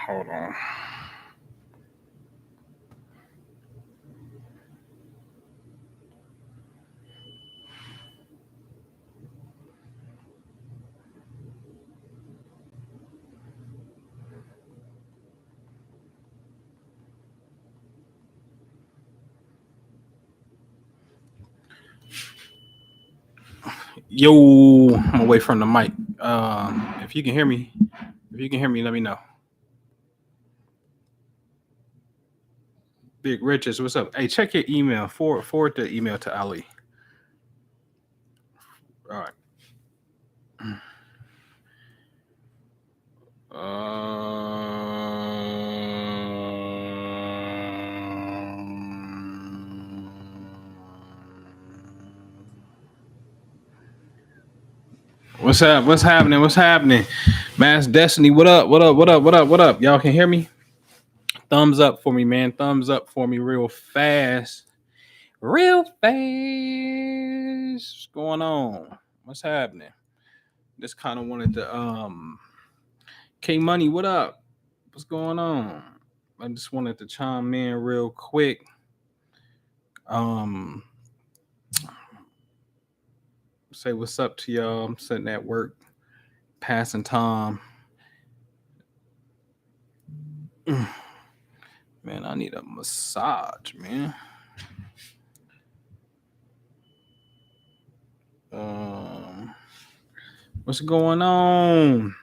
Hold on. Yo, I'm away from the mic. If you can hear me, let me know. Big Riches, what's up? Hey, check your email. Forward the email to Ali. All right. What's up? What's happening? What's happening? Mass Destiny, what up? What up? What up? What up? What up? Y'all can hear me? Thumbs up for me, man. Thumbs up for me real fast. Real fast. What's going on? What's happening? Just kind of wanted to K Money, what up? What's going on? I just wanted to chime in real quick. Say what's up to y'all. I'm sitting at work, passing time. Man, I need a massage, man. What's going on?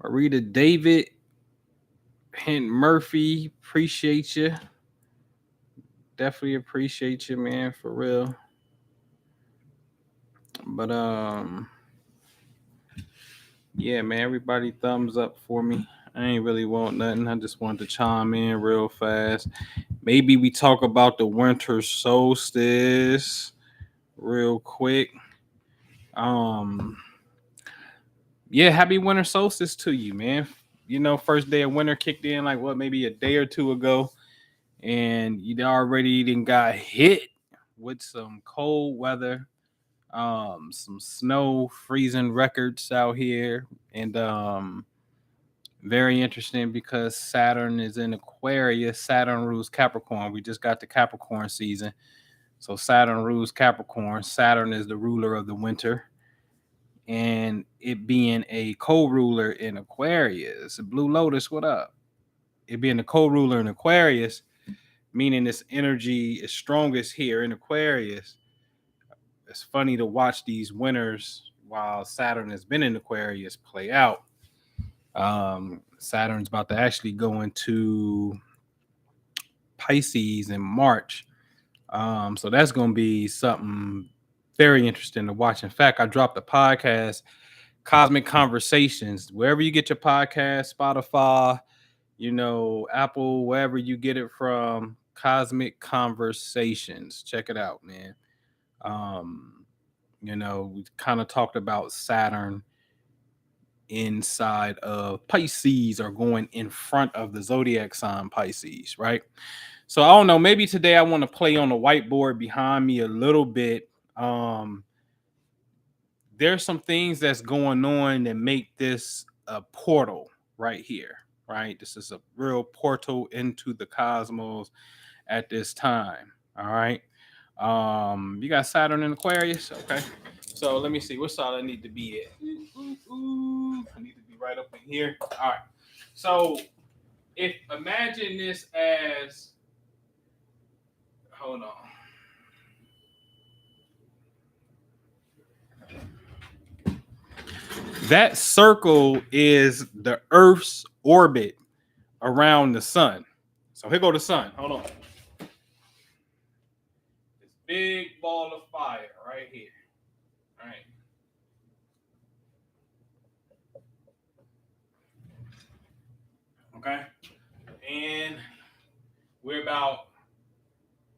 Marita David, Hint Murphy, appreciate you. Definitely appreciate you, man, for real. But yeah, man, everybody thumbs up for me. I ain't really want nothing. I just wanted to chime in real fast. Maybe we talk about the winter solstice real quick. Yeah, happy winter solstice to you, man. You know, first day of winter kicked in like maybe a day or two ago, and you already didn't got hit with some cold weather, some snow, freezing records out here, and very interesting because Saturn is in Aquarius. Saturn rules Capricorn. We just got the Capricorn season, so Saturn rules Capricorn. Saturn is the ruler of the winter. And it being a co-ruler in Aquarius, Blue Lotus, what up? It being the co-ruler in Aquarius, meaning this energy is strongest here in Aquarius. It's funny to watch these winters while Saturn has been in Aquarius play out. Saturn's about to actually go into Pisces in March. So that's going to be something very interesting to watch. In fact, I dropped a podcast, Cosmic Conversations, wherever you get your podcast, Spotify, Apple, wherever you get it from, Cosmic Conversations. Check it out, man. We kind of talked about Saturn inside of Pisces or going in front of the zodiac sign Pisces, right? So I don't know, maybe today I want to play on the whiteboard behind me a little bit. There's some things that's going on that make this a portal right here, right? This is a real portal into the cosmos at this time. All right. You got Saturn in Aquarius. Okay. So let me see. What side I need to be at? I need to be right up in here. All right. So imagine this as, hold on. That circle is the Earth's orbit around the sun. So here go the sun. Hold on. This big ball of fire right here. All right. Okay. And we're about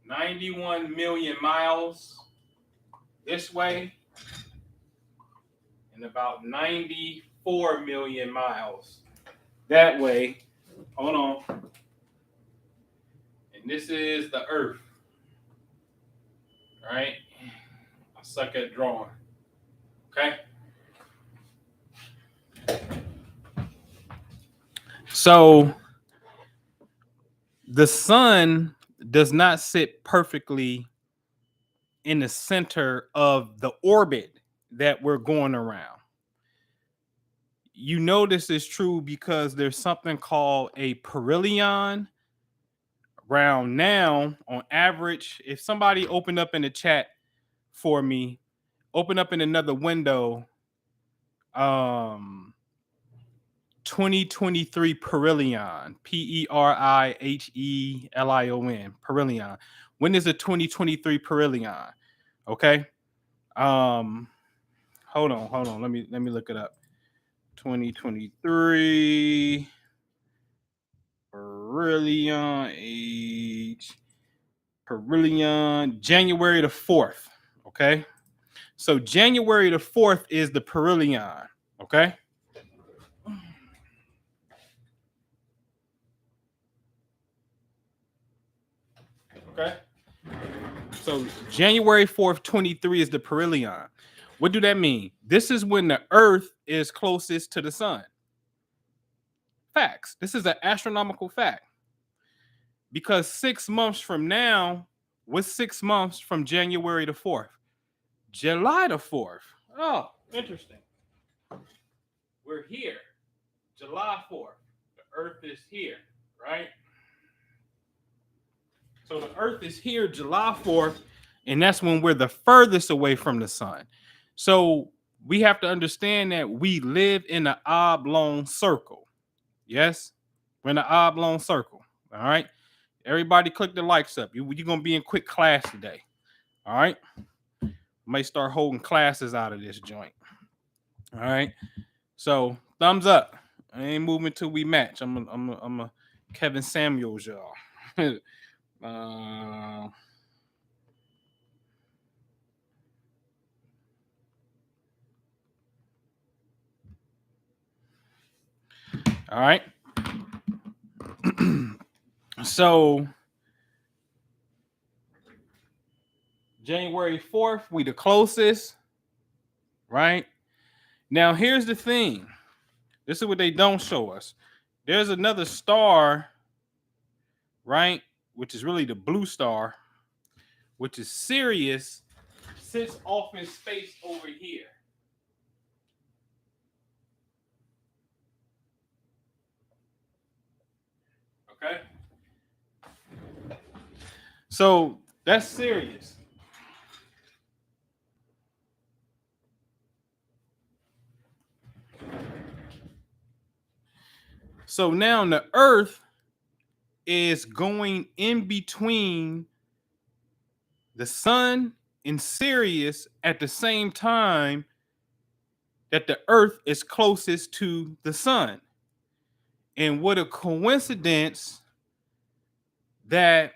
91 million miles this way and about 94 million miles that way. Hold on. And this is the Earth. All right. I suck at drawing. Okay. So the sun does not sit perfectly in the center of the orbit that we're going around. You know this is true because there's something called a perihelion. Around now, on average, if somebody opened up in the chat for me, open up in another window, 2023 perihelion, Perihelion, perihelion. When is the 2023 perihelion? Okay. Hold on. Let me look it up. 2023 perihelion age, perihelion, January the 4th. Okay. So January the 4th is the perihelion. Okay. Okay. So January 4th, 23 is the perihelion. What do that mean? This is when the Earth is closest to the sun. Facts. This is an astronomical fact. Because 6 months from now, what's 6 months from January the 4th? July the 4th. Oh, interesting. We're here. July 4th. The Earth is here, right? So the Earth is here July 4th, and that's when we're the furthest away from the sun. So we have to understand that we live in an oblong circle. Yes, we're in an oblong circle. All right. Everybody click the likes up. You're going to be in quick class today. All right. Might start holding classes out of this joint. All right. So thumbs up. I ain't moving till we match. I'm a Kevin Samuels, y'all. All right. So January 4th, we the closest, right? Now here's the thing. This is what they don't show us. There's another star, right? Which is really the blue star, which is Sirius, sits off in space over here. Okay. So that's Sirius. So now the Earth is going in between the sun and Sirius at the same time that the Earth is closest to the sun. And what a coincidence that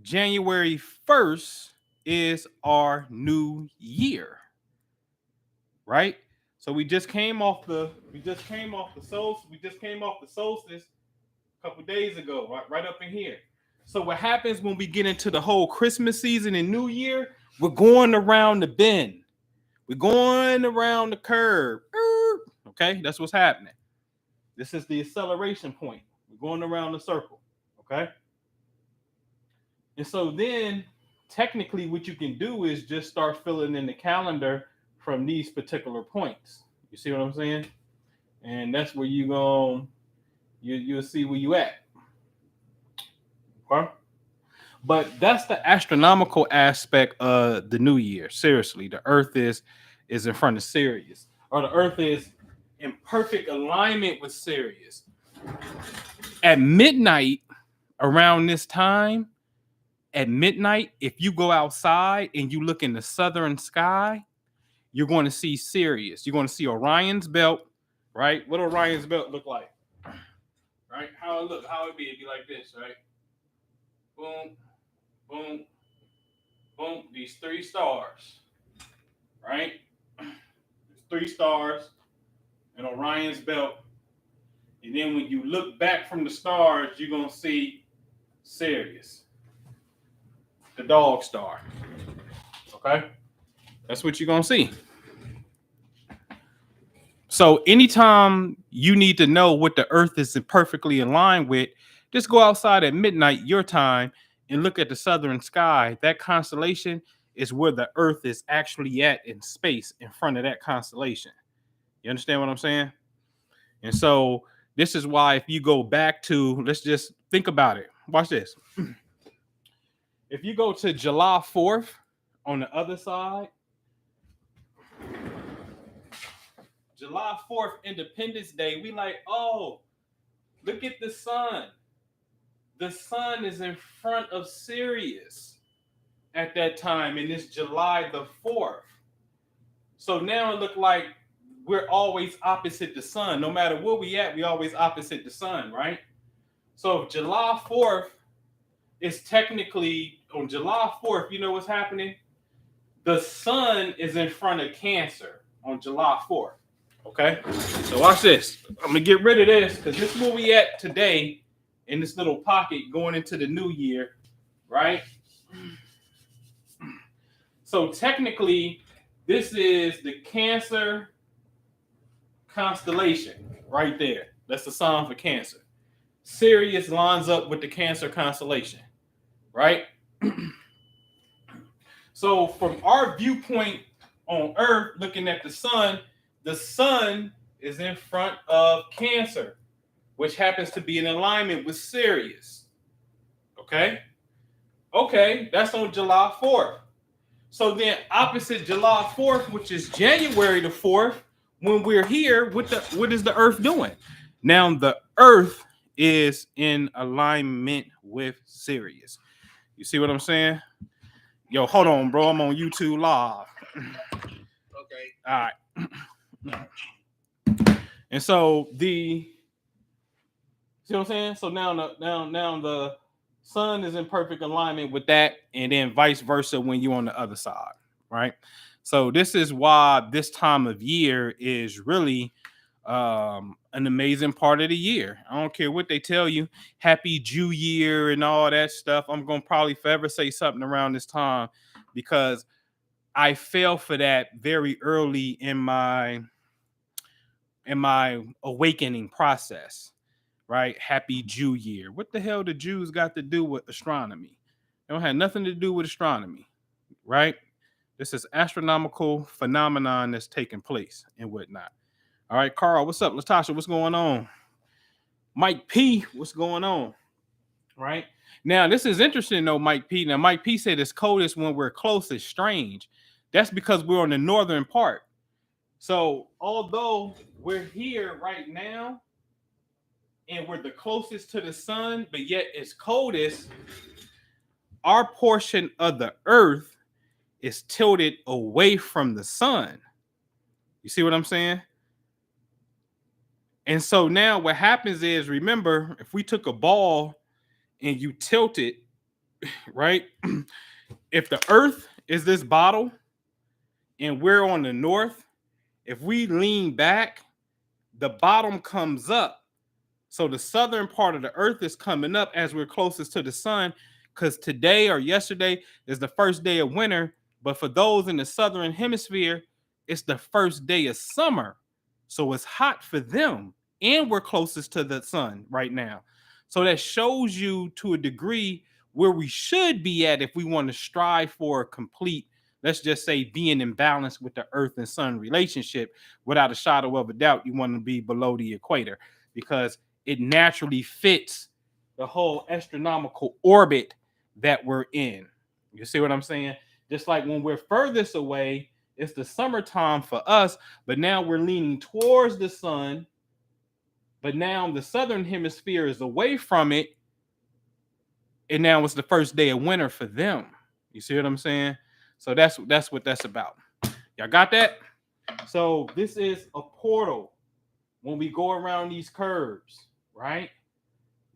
January 1st is our new year. Right? So we just came off the solstice a couple days ago, right up in here. So what happens when we get into the whole Christmas season and New Year? We're going around the bend. We're going around the curve. Okay, that's what's happening. This is the acceleration point. We're going around the circle. Okay. And so then technically what you can do is just start filling in the calendar from these particular points. You see what I'm saying? And that's where you'll see where you at. Okay? But that's the astronomical aspect of the new year. Seriously, the Earth is in front of Sirius, or the Earth is in perfect alignment with Sirius. At midnight, around this time, at midnight, if you go outside and you look in the southern sky, you're going to see Sirius. You're going to see Orion's belt, right? What Orion's belt look like? Right? How it look? How it be? It'd be like this, right? Boom, boom, boom. These three stars, right? There's three stars in Orion's belt. And then when you look back from the stars, you're going to see Sirius, the dog star. Okay? That's what you're going to see. So anytime you need to know what the earth is perfectly aligned with, just go outside at midnight your time and look at the southern sky. That constellation is where the earth is actually at in space in front of that constellation. You understand what I'm saying? And so this is why if you go back to, let's just think about it. Watch this. If you go to July 4th on the other side, July 4th, Independence Day, we like, oh, look at the sun. The sun is in front of Sirius at that time, and it's July the 4th. So now it look like we're always opposite the sun. No matter where we at, we always opposite the sun, right? So July 4th is technically, on July 4th, you know what's happening? The sun is in front of Cancer on July 4th. Okay? So watch this. I'm going to get rid of this because this is where we at today in this little pocket going into the new year, right? So technically, this is the Cancer constellation right there. That's the sign for Cancer. Sirius lines up with the Cancer constellation, right? So from our viewpoint on Earth, looking at the sun is in front of Cancer, which happens to be in alignment with Sirius. Okay? Okay, that's on July 4th. So then opposite July 4th, which is January the 4th, when we're here, what is the Earth doing? Now the Earth is in alignment with Sirius. You see what I'm saying? Yo, hold on, bro. I'm on YouTube Live. Okay. All right. And so see what I'm saying? So now the sun is in perfect alignment with that, and then vice versa when you're on the other side, right? So this is why this time of year is really an amazing part of the year. I don't care what they tell you, happy Jew year and all that stuff. I'm gonna probably forever say something around this time because I fell for that very early in my awakening process. Right? Happy Jew year. What the hell the Jews got to do with astronomy? They don't have nothing to do with astronomy, right? This is astronomical phenomenon that's taking place and whatnot. All right, Carl, what's up? Latasha, what's going on? Mike P, what's going on? Right? Now, this is interesting though, Mike P. Now, Mike P said it's coldest when we're closest, strange. That's because we're on the northern part. So, although we're here right now, and we're the closest to the sun, but yet it's coldest, our portion of the earth is tilted away from the sun. You see what I'm saying? And so now what happens is, remember, if we took a ball and you tilt it, right? If the earth is this bottle and we're on the north, if we lean back, the bottom comes up. So the southern part of the earth is coming up as we're closest to the sun, because today or yesterday is the first day of winter. But for those in the southern hemisphere, it's the first day of summer. So it's hot for them. And we're closest to the sun right now. So that shows you to a degree where we should be at if we want to strive for a complete, let's just say, being in balance with the earth and sun relationship. Without a shadow of a doubt, you want to be below the equator because it naturally fits the whole astronomical orbit that we're in. You see what I'm saying? Just like when we're furthest away, it's the summertime for us, but now we're leaning towards the sun. But now the southern hemisphere is away from it, and now it's the first day of winter for them. You see what I'm saying? So that's what that's about. Y'all got that? So this is a portal when we go around these curves, right?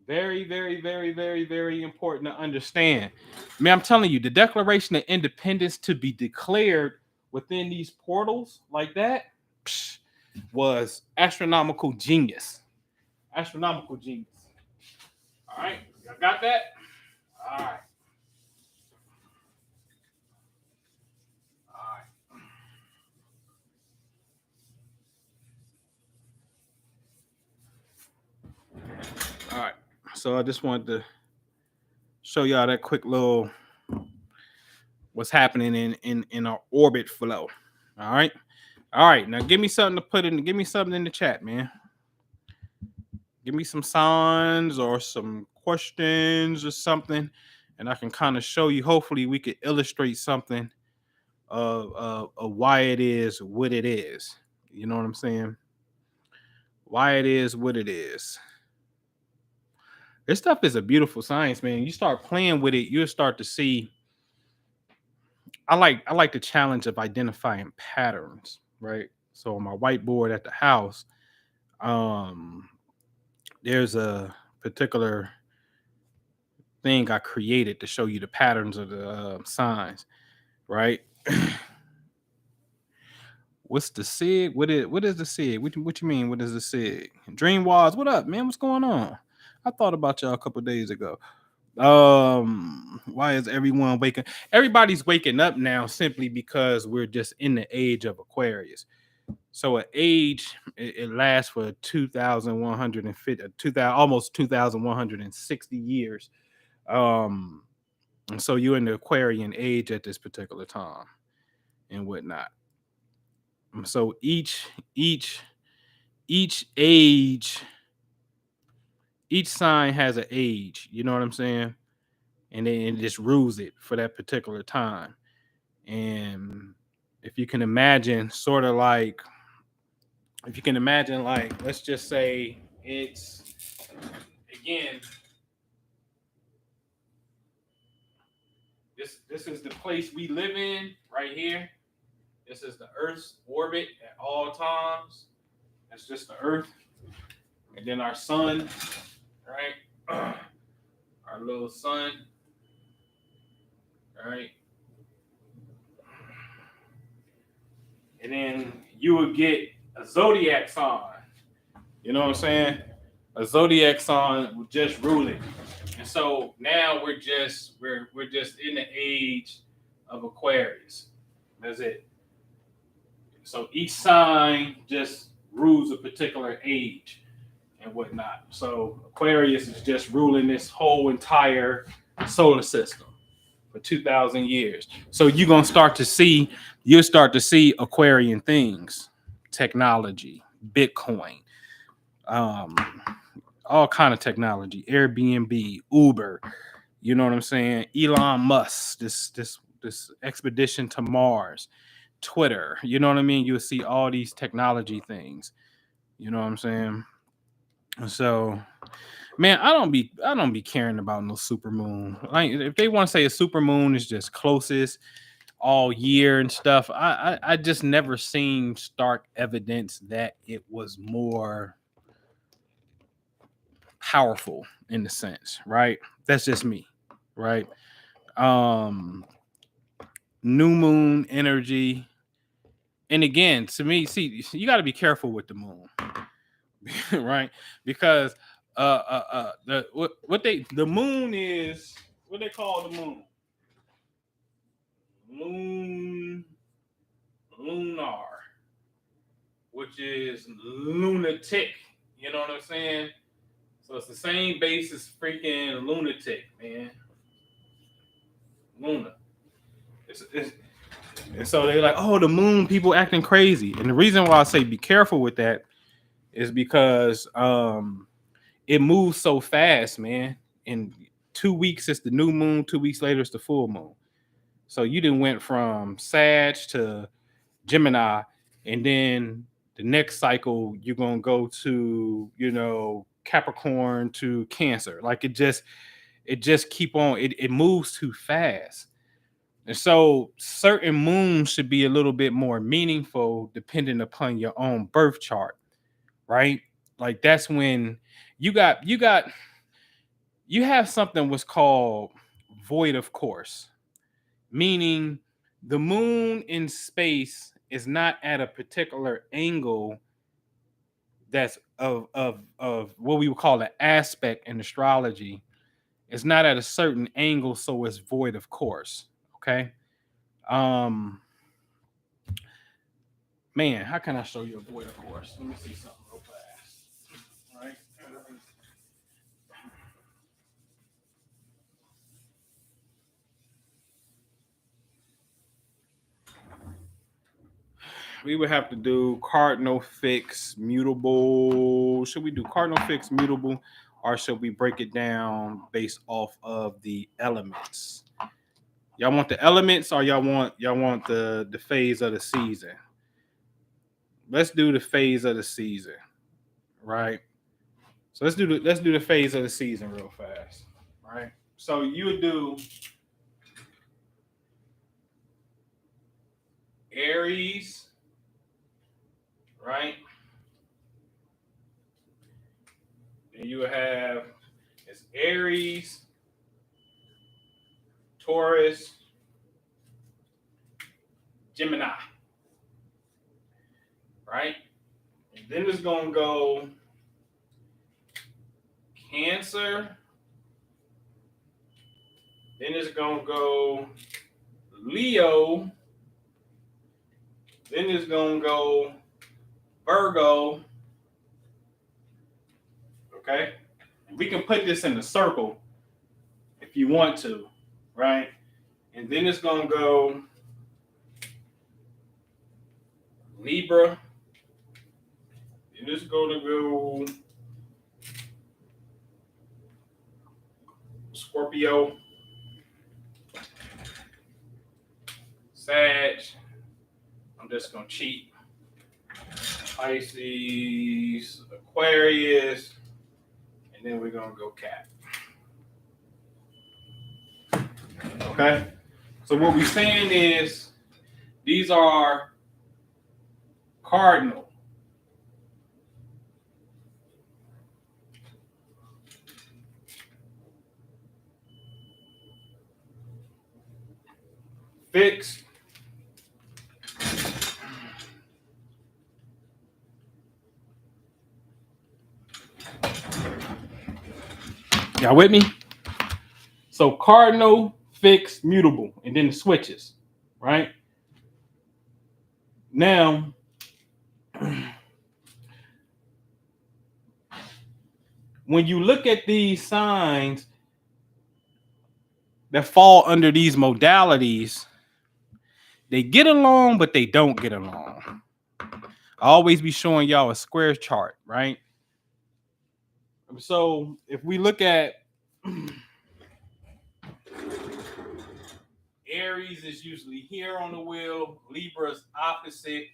Very, very, very, very, very important to understand. Man, I'm telling you, the Declaration of Independence to be declared within these portals like that was astronomical genius. Astronomical genius. All right, y'all got that? All right. All right. So I just wanted to show y'all that quick little what's happening in our orbit flow. All right. All right. Now give me something to put in. Give me something in the chat, man. Give me some signs or some questions or something, and I can kind of show you. Hopefully, we could illustrate something of why it is what it is. You know what I'm saying? Why it is what it is. This stuff is a beautiful science, man. You start playing with it, you'll start to see. I like the challenge of identifying patterns, right? So on my whiteboard at the house, um, there's a particular thing I created to show you the patterns of the signs, right? What's the SIG? What is the SIG? What you mean? What is the SIG? Dream Wars, what up, man? What's going on? I thought about y'all a couple days ago. Why is everyone waking? Everybody's waking up now simply because we're just in the age of Aquarius. So an age it lasts for 2,150, 2,000, almost 2,160 years. And so you're in the Aquarian age at this particular time and whatnot. So each age, each sign has an age, you know what I'm saying? And then it just rules it for that particular time. And if you can imagine, sort of like, if you can imagine, like, let's just say it's again, this is the place we live in right here. This is the Earth's orbit at all times. That's just the Earth. And then our sun, right? Our little sun, right? And then you would get a zodiac sign. You know what I'm saying? A zodiac sign would just rule it. And so now we're just in the age of Aquarius. That's it. So each sign just rules a particular age and whatnot. So Aquarius is just ruling this whole entire solar system for 2,000 years. So you'll start to see Aquarian things, technology, Bitcoin, all kind of technology, Airbnb, Uber, you know what I'm saying? Elon Musk, this expedition to Mars, Twitter, you know what I mean? You'll see all these technology things. You know what I'm saying? So, man, I don't be caring about no super moon. Like if they want to say a super moon is just closest all year and stuff, I just never seen stark evidence that it was more powerful in the sense, right? That's just me, right? New moon energy. And again, to me, see, you got to be careful with the moon, right? Because the moon is what they call the moon. Lunar, which is lunatic. You know what I'm saying? So it's the same base as freaking lunatic, man. Luna. And so they're like, oh, the moon, people acting crazy. And the reason why I say be careful with that is because it moves so fast, man. In 2 weeks, it's the new moon. 2 weeks later, it's the full moon. So you done went from Sag to Gemini, and then the next cycle you're gonna go to, Capricorn to Cancer. Like it just keep on. It moves too fast. And so certain moons should be a little bit more meaningful depending upon your own birth chart, right? Like that's when you have something what's called void of course, meaning the moon in space is not at a particular angle that's of what we would call an aspect in astrology. It's not at a certain angle, so it's void of course. Okay. Man, how can I show you a void of course? Let me see something real fast. All right. we would have to do cardinal, fixed, mutable. Should we do cardinal, fixed, mutable, or should we break it down based off of the elements? Y'all want the elements, or y'all want the phase of the season? Let's do the phase of the season, right? So let's do the phase of the season real fast, right? So you would do Aries, right? And you would have it's Aries, Taurus, Gemini, right? And then it's gonna go Cancer. Then it's gonna go Leo. Then it's gonna go Virgo. Okay? We can put this in a circle if you want to, right? And then it's gonna go Libra. And it's gonna go Scorpio, Sag. I'm just gonna cheat. Pisces, Aquarius, and then we're gonna go Cap. Okay? So what we're saying is these are cardinal. Fixed. Y'all with me? So cardinal, fixed, mutable, and then the switches, right? Now, when you look at these signs that fall under these modalities, they get along, but they don't get along. I always be showing y'all a square chart, right? So if we look at Aries is usually here on the wheel, Libra's opposite,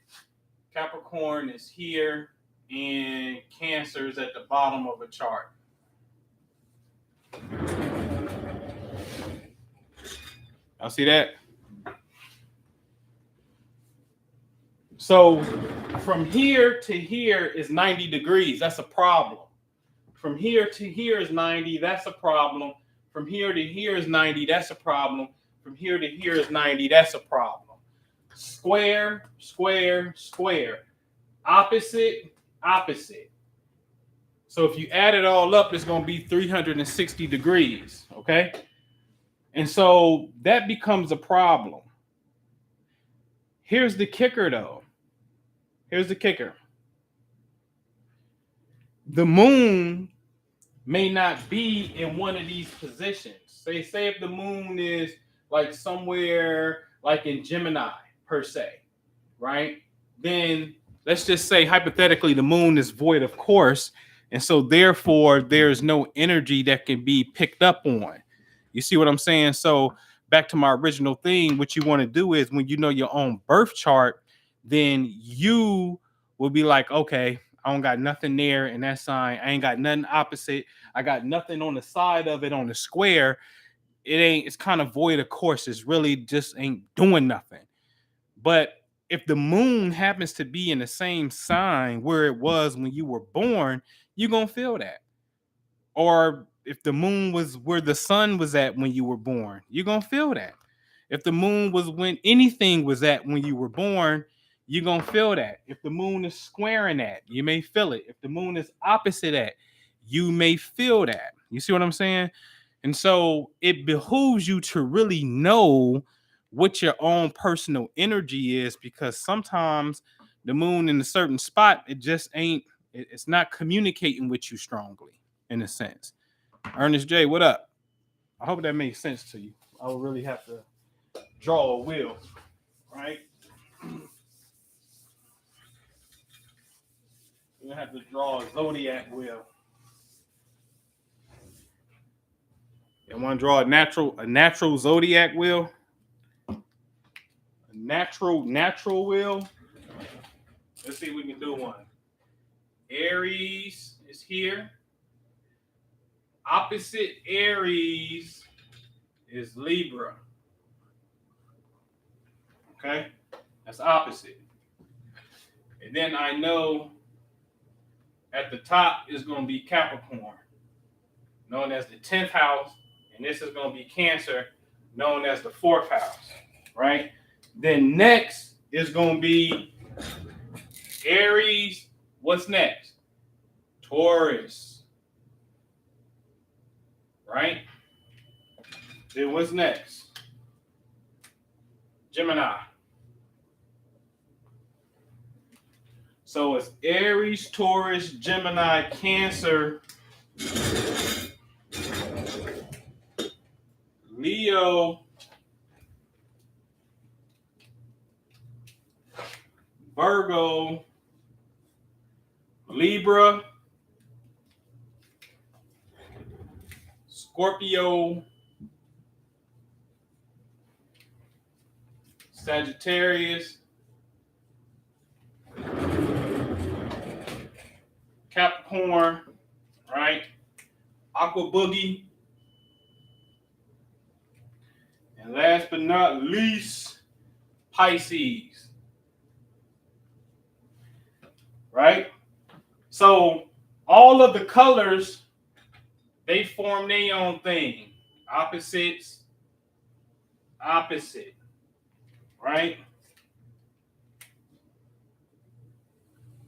Capricorn is here, and Cancer is at the bottom of a chart. Y'all see that? So from here to here is 90 degrees. That's a problem. From here to here is 90. That's a problem. From here to here is 90. That's a problem. From here to here is 90. That's a problem. Square, square, square. Opposite, opposite. So if you add it all up, it's going to be 360 degrees. Okay? And so that becomes a problem. Here's the kicker, though. Here's the kicker. The moon may not be in one of these positions. Say if the moon is like somewhere like in Gemini, per se, right? Then let's just say hypothetically the moon is void of course, and so therefore there's no energy that can be picked up on. You see what I'm saying? So back to my original thing, what you want to do is when you know your own birth chart, then you will be like, okay, I don't got nothing there in that sign. I ain't got nothing opposite. I got nothing on the side of it on the square. It's kind of void of course. It's really just ain't doing nothing. But if the moon happens to be in the same sign where it was when you were born, you're going to feel that. Or if the moon was where the sun was at when you were born, you're going to feel that. If the moon was when anything was at when you were born, you're going to feel that. If the moon is squaring that, you may feel it. If the moon is opposite that, you may feel that. You see what I'm saying? And so it behooves you to really know what your own personal energy is, because sometimes the moon in a certain spot, it just ain't, it's not communicating with you strongly in a sense. Ernest J, what up? I hope that makes sense to you. I would really have to draw a wheel, right? We're gonna have to draw a zodiac wheel. You want to draw a natural zodiac wheel? A natural wheel. Let's see if we can do one. Aries is here. Opposite Aries is Libra. Okay? That's opposite. And then I know at the top is going to be Capricorn, known as the 10th house. And this is going to be Cancer, known as the 4th house. Right? Then next is going to be Aries. What's next? Taurus. Right? Then what's next? Gemini. So it's Aries, Taurus, Gemini, Cancer, Leo, Virgo, Libra, Scorpio, Sagittarius, Capricorn, right? Aqua Boogie. And last but not least, Pisces. Right? So all of the colors, they form their own thing. Opposites, opposite. Right?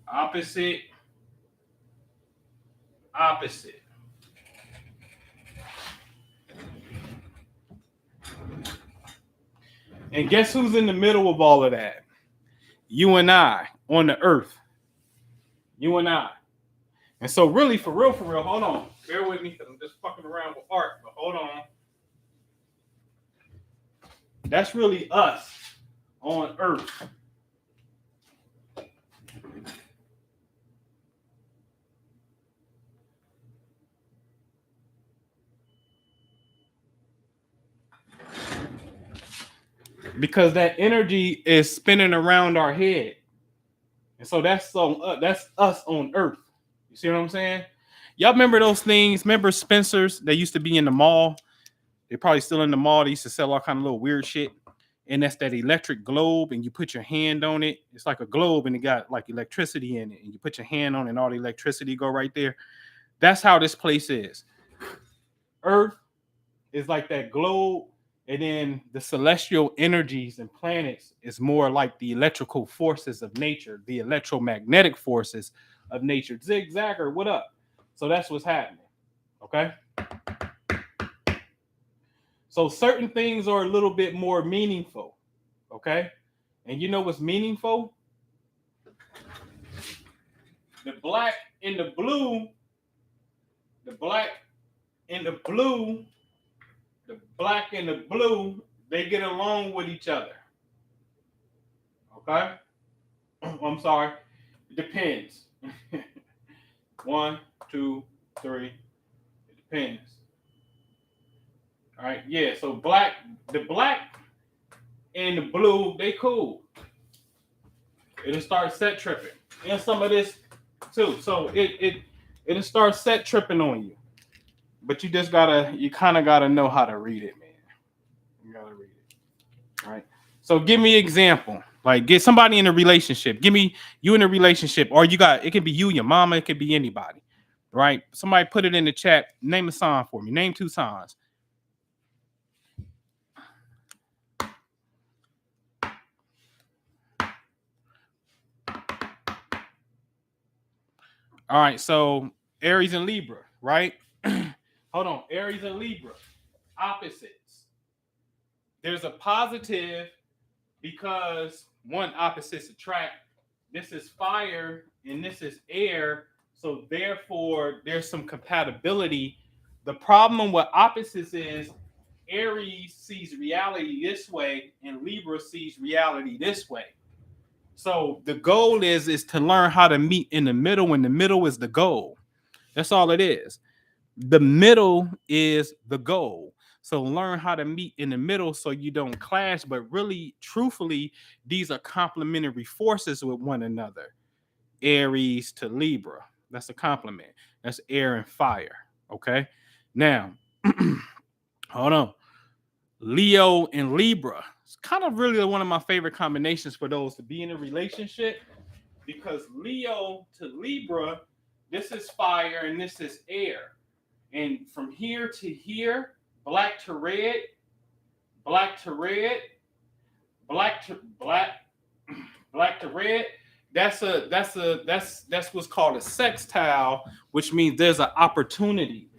Opposite, opposite. And guess who's in the middle of all of that? You and I on the earth. You and I. And so really, for real, hold on. Bear with me because I'm just fucking around with art, but hold on. That's really us on earth. Because that energy is spinning around our head. And so that's us on earth. You see what I'm saying? Y'all remember those things? Remember Spencer's? They used to be in the mall. They're probably still in the mall. They used to sell all kind of little weird shit. And that's that electric globe, and you put your hand on it. It's like a globe, and it got like electricity in it. And you put your hand on it, and all the electricity go right there. That's how this place is. Earth is like that globe. And then the celestial energies and planets is more like the electrical forces of nature, the electromagnetic forces of nature. Zigzagger, what up? So that's what's happening. Okay. So certain things are a little bit more meaningful. Okay. And you know what's meaningful? The black and the blue, the black and the blue. The black and the blue, they get along with each other. Okay? I'm sorry. It depends. 1, 2, 3. It depends. All right. Yeah. So the black and the blue, they cool. It'll start set tripping. And some of this too. So it'll start set tripping on you. But you kind of gotta know how to read it, man. You gotta read it. All right. So give me an example. Like get somebody in a relationship. Give me you in a relationship, or it can be you, your mama, it could be anybody. Right? Somebody put it in the chat. Name a sign for me. Name 2 signs. All right, so Aries and Libra, right? Hold on, Aries and Libra, opposites. There's a positive because one, opposites attract. This is fire and this is air, so therefore there's some compatibility. The problem with opposites is Aries sees reality this way and Libra sees reality this way. So the goal is to learn how to meet in the middle, and the middle is the goal. That's all it is. The middle is the goal. So learn how to meet in the middle so you don't clash, but really, truthfully, these are complementary forces with one another. Aries to Libra. That's a compliment. That's air and fire. Okay. Now, hold on. Leo and Libra. It's kind of really one of my favorite combinations for those to be in a relationship, because Leo to Libra, this is fire and this is air. And from here to here, black to red, black to red, black to black, black to red. That's what's called a sextile, which means there's an opportunity.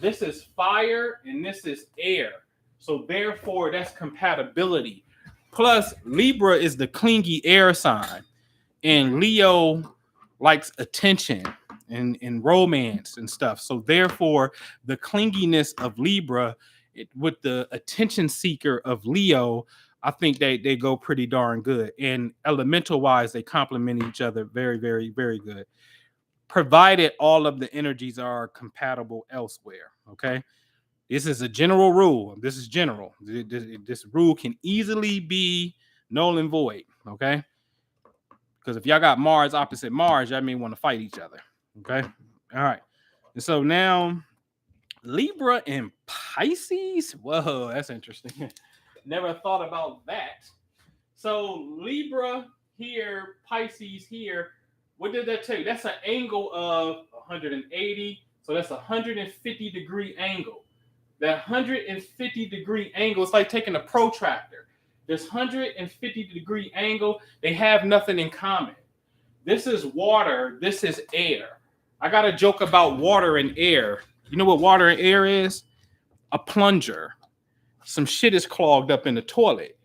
This is fire and this is air. So therefore, that's compatibility. Plus, Libra is the clingy air sign, and Leo likes attention and romance and stuff. So therefore, the clinginess of Libra with the attention seeker of Leo, I think they go pretty darn good. And elemental wise, they complement each other very, very, very good, provided all of the energies are compatible elsewhere. Okay. This is a general rule. This is general. This rule can easily be null and void. Okay. Because if y'all got Mars opposite Mars, y'all may want to fight each other. Okay. All right. And so now Libra and Pisces. Whoa, that's interesting. Never thought about that. So Libra here, Pisces here. What did that tell you? That's an angle of 180. So that's a 150-degree angle. That 150-degree angle is like taking a protractor. This 150-degree angle, they have nothing in common. This is water. This is air. I got a joke about water and air. You know what water and air is? A plunger. Some shit is clogged up in the toilet.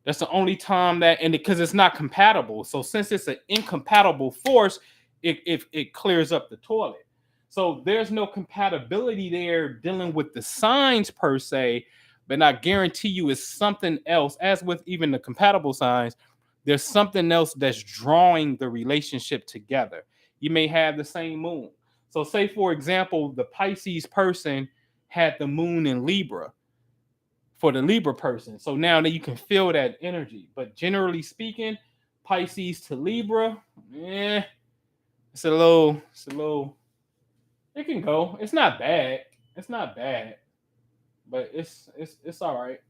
That's the only time that, and because it's not compatible. So since it's an incompatible force, it clears up the toilet. So there's no compatibility there dealing with the signs per se, but I guarantee you it's something else. As with even the compatible signs, there's something else that's drawing the relationship together. You may have the same moon. So say, for example, the Pisces person had the moon in Libra for the Libra person. So now that you can feel that energy. But generally speaking, Pisces to Libra, it's a little, it can go. It's not bad. It's not bad. But it's all right.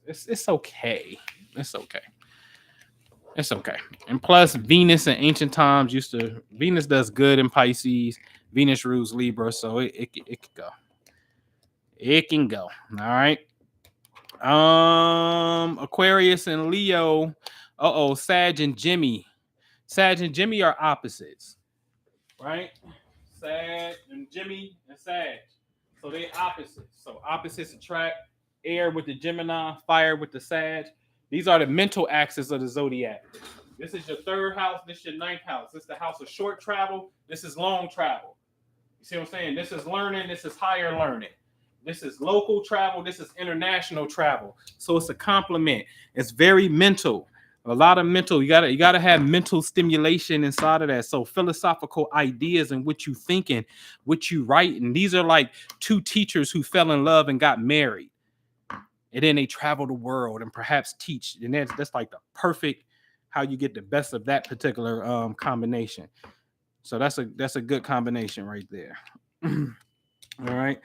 It's okay. It's okay. It's okay. And plus, Venus in ancient times Venus does good in Pisces. Venus rules Libra, so it can go. It can go. All right. Aquarius and Leo. Sag and Jimmy. Sag and Jimmy are opposites. Right? Sag and Jimmy and Sag. So they opposites. So opposites attract. Air with the Gemini, fire with the Sag. These are the mental axis of the zodiac. This is your third house. This is your ninth house. This is the house of short travel. This is long travel. You see what I'm saying? This is learning. This is higher learning. This is local travel. This is international travel. So it's a complement. It's very mental. A lot of mental. You gotta have mental stimulation inside of that. So philosophical ideas and what you thinking, what you writing. These are like two teachers who fell in love and got married. And then they travel the world and perhaps teach. And that's like the perfect how you get the best of that particular combination. So that's a good combination right there. All right.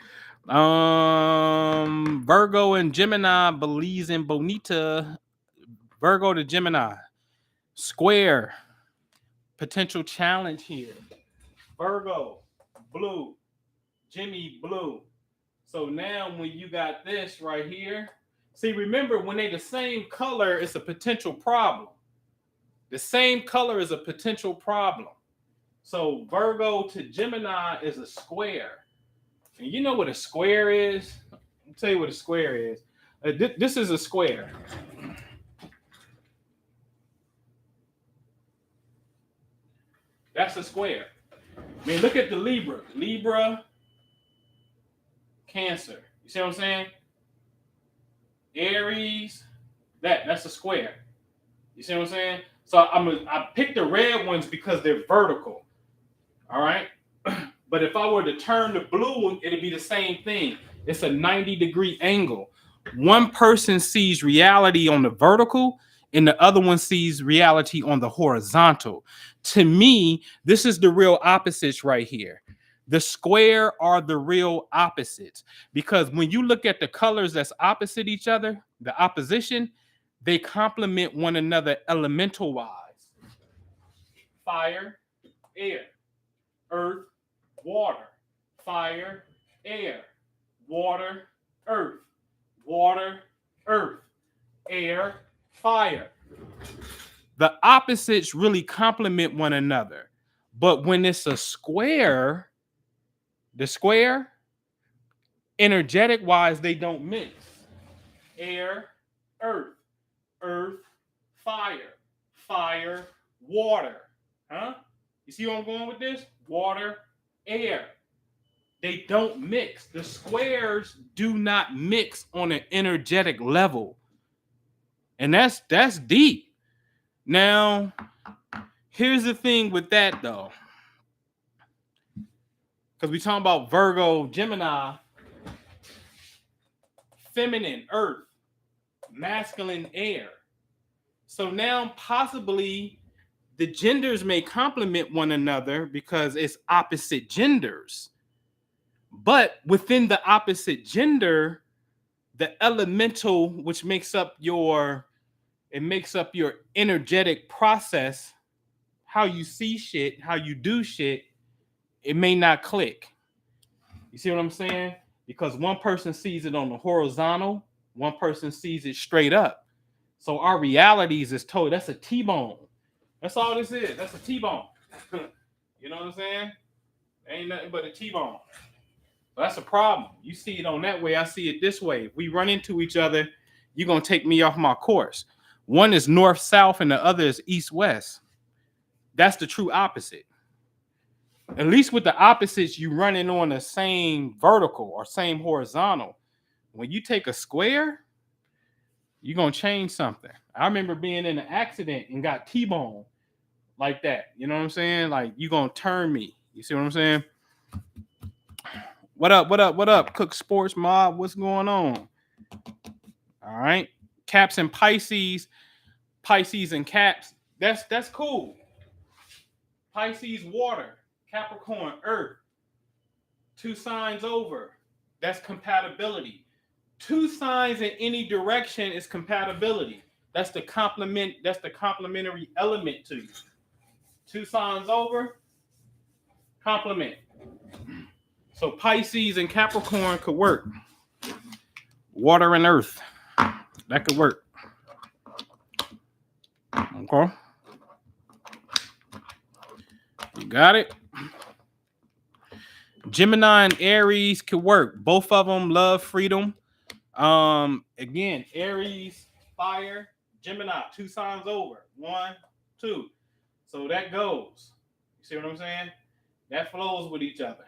Virgo and Gemini, Belize and Bonita. Virgo to Gemini. Square. Potential challenge here. Virgo, blue. Jimmy, blue. So now when you got this right here, see, remember when they the same color, it's a potential problem. The same color is a potential problem. So Virgo to Gemini is a square. And you know what a square is? I'll tell you what a square is. This is a square. That's a square. I mean, look at the Libra. Libra, Cancer. You see what I'm saying? Aries, that's a square. You see what I'm saying? So I picked the red ones because they're vertical. All right. But if I were to turn the blue, it'd be the same thing. It's a 90-degree angle. One person sees reality on the vertical, and the other one sees reality on the horizontal. To me, this is the real opposites right here. The square are the real opposites, because when you look at the colors that's opposite each other, the opposition, they complement one another elemental wise. Fire, air, earth, water, fire, air, water, earth, water, earth, air, fire. The opposites really complement one another. But when it's a square, the square, energetic wise, they don't mix. Air, earth, earth, fire, fire, water. Huh? You see where I'm going with this? Water, air. They don't mix. The squares do not mix on an energetic level. And that's deep. Now, here's the thing with that though. Because we talking about Virgo, Gemini, feminine, earth, masculine, air. So now possibly the genders may complement one another because it's opposite genders. But within the opposite gender, the elemental, which makes up your energetic process, how you see shit, how you do shit, it may not click. You see what I'm saying? Because one person sees it on the horizontal, one person sees it straight up. So our realities is told that's a T-bone. That's all this is. That's a T-bone. You know what I'm saying? Ain't nothing but a T-bone. That's a problem. You see it on that way. I see it this way. If we run into each other, you're going to take me off my course. One is north-south and the other is east-west. That's the true opposite. At least with the opposites, you running on the same vertical or same horizontal. When you take a square, you're going to change something. I remember being in an accident and got T-bone like that. You know what I'm saying? Like, you're going to turn me. You see what I'm saying? What up? What up? What up? Cook Sports Mob. What's going on? All right. Caps and Pisces. Pisces and Caps. That's cool. Pisces, water. Capricorn, earth. Two signs over. That's compatibility. Two signs in any direction is compatibility. That's the complementary element to you. Two signs over, complement. So Pisces and Capricorn could work. Water and earth. That could work. Okay. You got it? Gemini and Aries could work. Both of them love freedom. Again, Aries, fire, Gemini, two signs over. 1, 2. So that goes. You see what I'm saying? That flows with each other.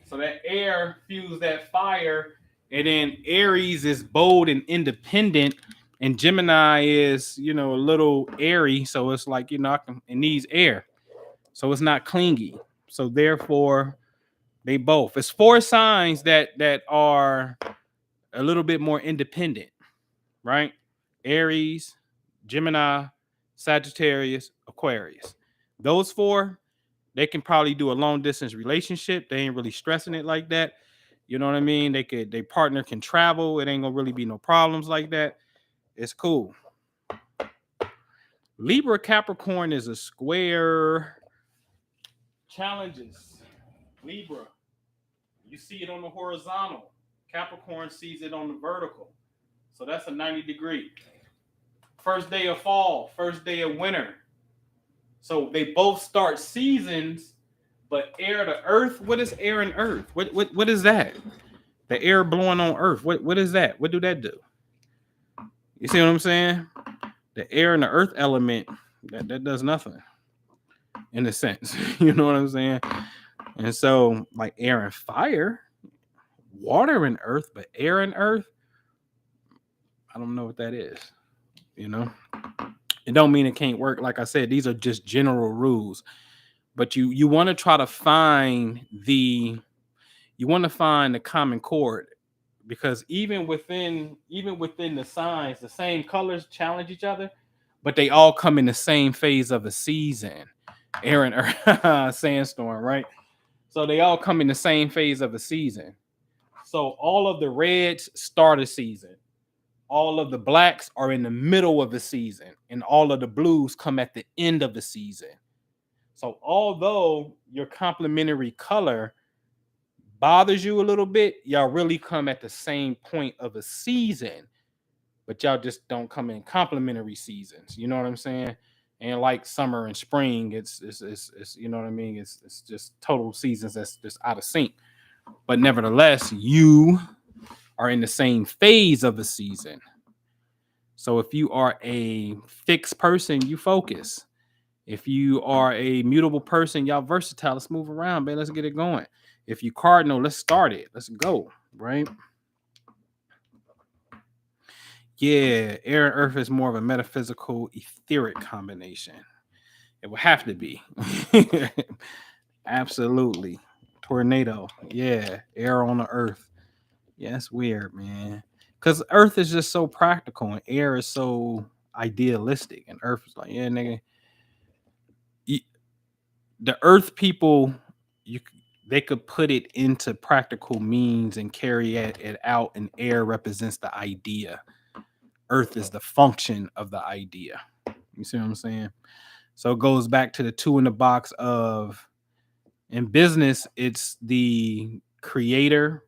So that air fuels that fire, and then Aries is bold and independent, and Gemini is, a little airy. So it's like, it needs air. So it's not clingy. So therefore, they both. It's 4 signs that are a little bit more independent, right? Aries, Gemini, Sagittarius, Aquarius. Those 4, they can probably do a long distance relationship. They ain't really stressing it like that. You know what I mean? Their partner can travel. It ain't gonna really be no problems like that. It's cool. Libra Capricorn is a square. Challenges. Libra. You see it on the horizontal. Capricorn sees it on the vertical. So that's a 90-degree. First day of fall, first day of winter. So they both start seasons, but air to earth. What is air and earth? What is that? The air blowing on earth. What is that? What do that do? You see what I'm saying? The air and the earth element, that does nothing in a sense. You know what I'm saying? And so, like air and fire, water and earth, but air and earth, I don't know what that is. You know, it don't mean it can't work. Like I said, these are just general rules. But you want to try to find the common chord, because even within the signs, the same colors challenge each other, but they all come in the same phase of the season. Aaron sandstorm, right? So they all come in the same phase of the season. So all of the reds start a season. All of the blacks are in the middle of the season, and all of the blues come at the end of the season. So although your complementary color bothers you a little bit, y'all really come at the same point of a season, but y'all just don't come in complementary seasons. You know what I'm saying? And like summer and spring, it's you know what I mean? It's just total seasons that's just out of sync. But nevertheless, you are in the same phase of the season. So if you are a fixed person, you focus. If you are a mutable person, y'all versatile. Let's move around, man. Let's get it going. If you cardinal, let's start it. Let's go, right? Yeah, air and earth is more of a metaphysical, etheric combination. It will have to be. Absolutely. Tornado. Yeah, air on the earth. Yeah, that's weird, man. Because earth is just so practical and air is so idealistic. And earth is like, yeah, nigga. The earth people, you they could put it into practical means and carry it out, and air represents the idea. Earth is the function of the idea. You see what I'm saying? So it goes back to the two in the box of, in business, it's the creator,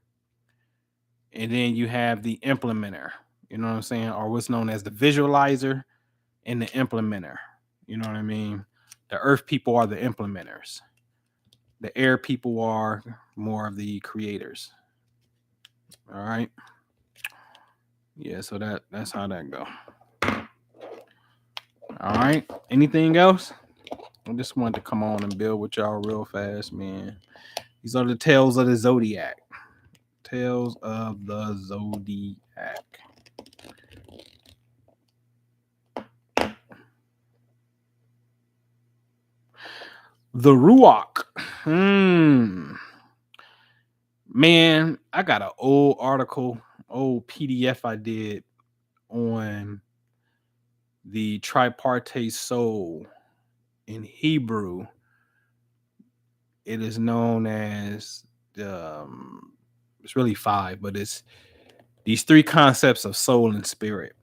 and then you have the implementer. You know what I'm saying? Or what's known as the visualizer and the implementer. You know what I mean? The earth people are the implementers. The air people are more of the creators. All right. Yeah, so that's how that go. All right. Anything else? I just wanted to come on and build with y'all real fast, man. These are the tales of the zodiac. Tales of the zodiac. The Ruach. Man, I got an old article, old PDF I did on the tripartite soul. In Hebrew, it is known as it's really five, but it's these three concepts of soul and spirit,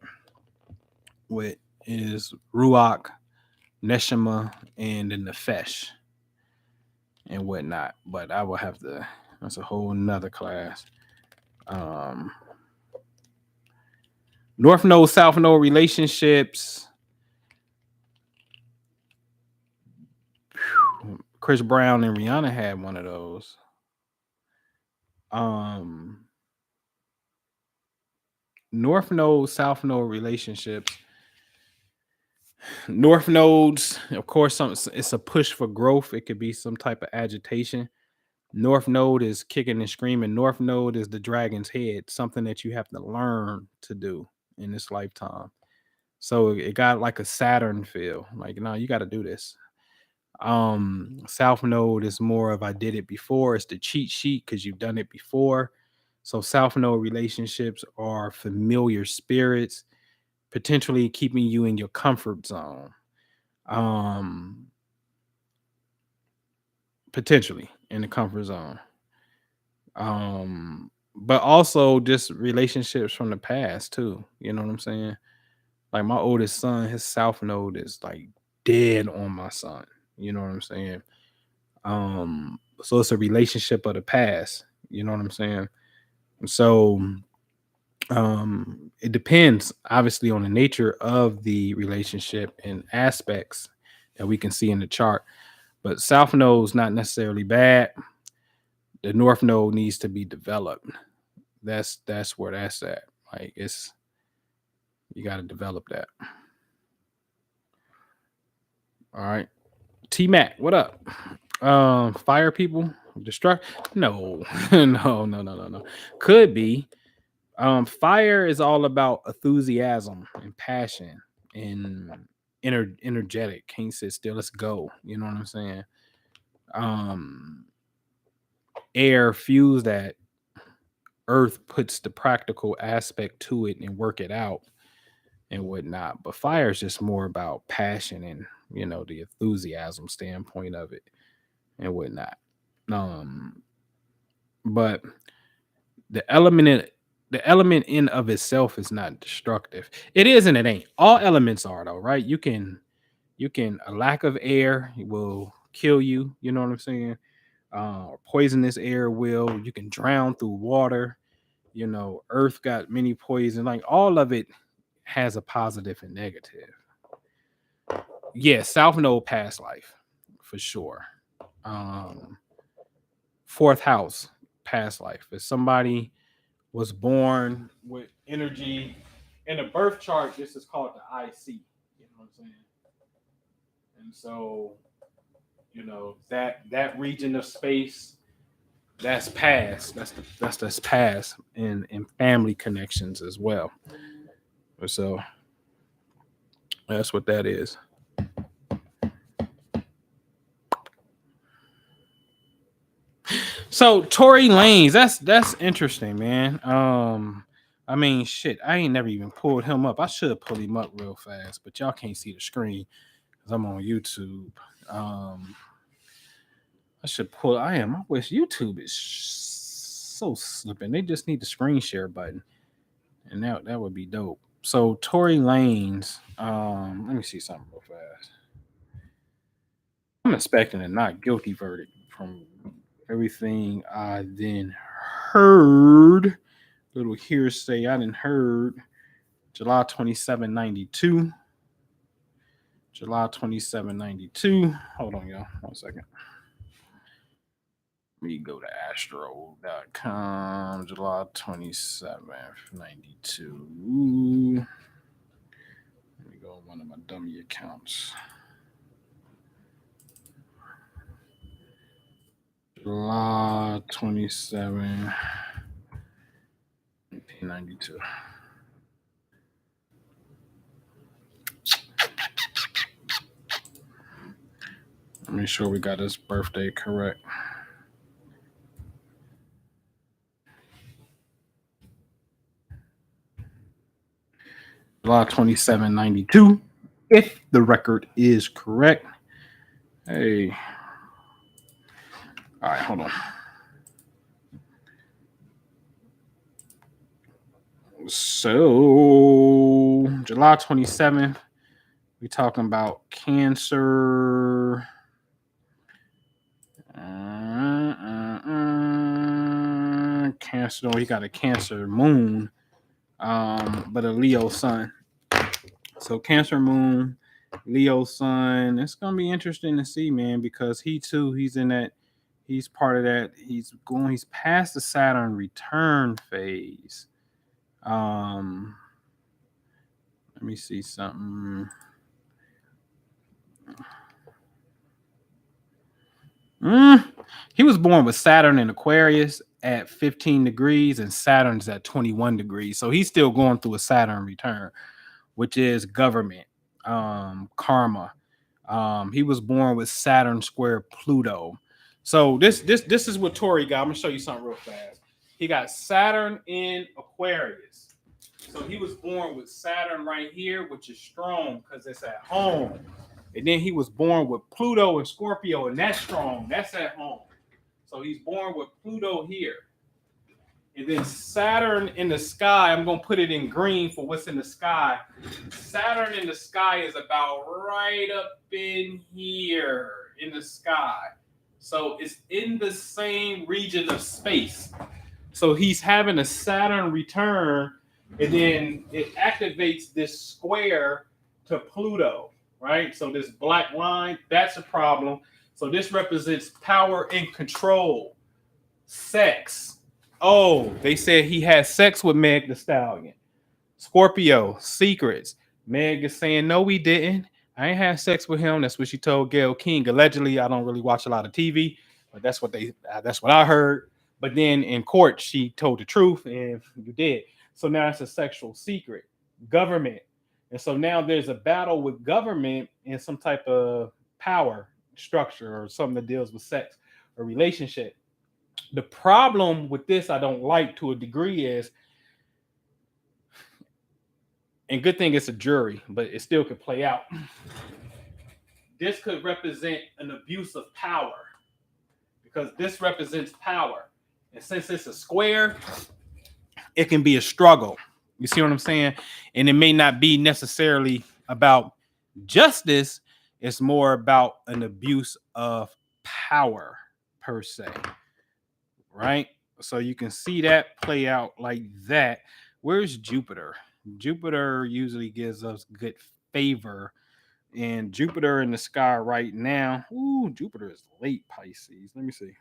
which is Ruach, Neshama, and the Nefesh and whatnot. But I will have to, that's a whole nother class. North Node, South Node relationships. Chris Brown and Rihanna had one of those. North Node, South Node relationships. North nodes, of course, it's a push for growth. It could be some type of agitation. North node is kicking and screaming. North node is the dragon's head, something that you have to learn to do in this lifetime. So it got like a Saturn feel. Like, no, you got to do this. South node is more of I did it before. It's the cheat sheet because you've done it before. So South node relationships are familiar spirits, potentially keeping you in your comfort zone. Potentially in the comfort zone. But also just relationships from the past too. You know what I'm saying? Like my oldest son, his South node is like dead on my son. You know what I'm saying? So it's a relationship of the past. You know what I'm saying? So it depends obviously on the nature of the relationship and aspects that we can see in the chart. But South node is not necessarily bad. The North node needs to be developed. That's where that's at. Like it's, you got to develop that. All right. T Mac, what up? Fire people, destruct. No, no. Could be. Fire is all about enthusiasm and passion. and energetic. Can't sit still. Let's go. You know what I'm saying? Air fuels that. Earth puts the practical aspect to it and work it out and whatnot. But fire is just more about passion and the enthusiasm standpoint of it and whatnot. But the element in of itself is not destructive. It is and it ain't. All elements are though, right? You can a lack of air will kill you. You know what I'm saying? Poisonous air will. You can drown through water. Earth got many poison. Like all of it has a positive and negative. Yeah, South Node past life for sure. Fourth house past life. If somebody was born with energy in a birth chart, this is called the IC. You know what I'm saying? And so, that region of space, that's past. That's past in family connections as well. So that's what that is. So Tory Lanez, that's interesting, man. I mean, shit, I ain't never even pulled him up. I should pull him up real fast, but y'all can't see the screen because I'm on YouTube. I should pull. I wish YouTube is so slipping. They just need the screen share button, and that would be dope. So Tory Lanez, let me see something real fast. I'm expecting a not guilty verdict from everything I then heard. Little hearsay I didn't heard. July 27, 92. July 27, 92. Hold on, y'all. 1 second. Let me go to astro.com. July 27th, 92. Let me go on one of my dummy accounts. July 27, 1992. Make sure we got his birthday correct. July 27, 92. If the record is correct. Hey. All right, hold on. So, July 27th, we talking about Cancer. Cancer. He got a Cancer moon, but a Leo sun. So Cancer moon, Leo sun. It's gonna be interesting to see, man, because he's in that. He's part of that. He's past the Saturn return phase. Let me see something. He was born with Saturn in Aquarius at 15 degrees and Saturn's at 21 degrees. So he's still going through a Saturn return, which is government, karma. He was born with Saturn square Pluto. So this is what Tory got. I'm gonna show you something real fast. He got Saturn in Aquarius. So he was born with Saturn right here, which is strong because it's at home. And then he was born with Pluto and Scorpio, and that's strong. That's at home. So he's born with Pluto here. And then Saturn in the sky, I'm going to put it in green for what's in the sky. Saturn in the sky is about right up in here in the sky. So it's in the same region of space. So he's having a Saturn return, and then it activates this square to Pluto, right? So this black line, that's a problem. So this represents power and control, sex. Oh, they said he had sex with Meg the Stallion. Scorpio, secrets. Meg is saying, no, we didn't. I ain't had sex with him. That's what she told Gayle King. Allegedly, I don't really watch a lot of TV, but that's what I heard. But then in court, she told the truth, and you did. So now it's a sexual secret. Government. And so now there's a battle with government and some type of power structure or something that deals with sex or relationship. The problem with this, I don't like to a degree, is, and good thing it's a jury, but it still could play out. This could represent an abuse of power because this represents power. And since it's a square, it can be a struggle. You see what I'm saying? And it may not be necessarily about justice, it's more about an abuse of power per se. Right? So you can see that play out like that. Where's Jupiter? Jupiter usually gives us good favor. And Jupiter in the sky right now. Ooh, Jupiter is late Pisces. Let me see.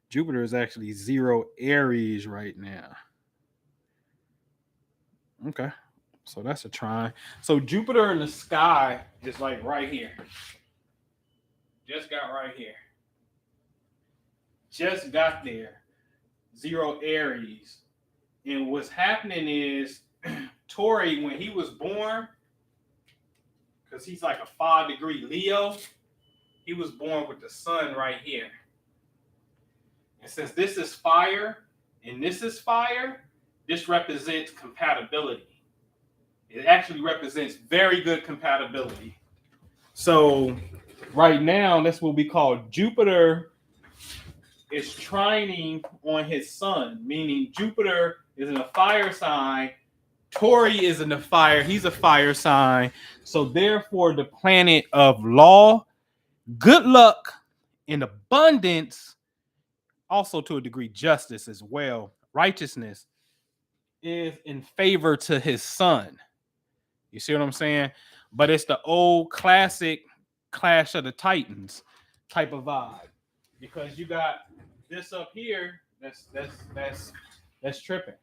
Jupiter is actually 0 Aries right now. Okay. So that's a trine. So Jupiter in the sky is like right here. Just got right here. Just got there. 0 Aries. And what's happening is Tory, when he was born, because he's like a 5-degree Leo, he was born with the sun right here. And since this is fire and this is fire, this represents compatibility. It actually represents very good compatibility. So right now, that's what we call Jupiter is trining on his sun, meaning Jupiter is in a fire sign. Tory is in the fire. He's a fire sign. So therefore, the planet of law, good luck, and abundance, also to a degree justice as well, righteousness, is in favor to his son. You see what I'm saying? But it's the old classic Clash of the Titans type of vibe, because you got this up here that's tripping.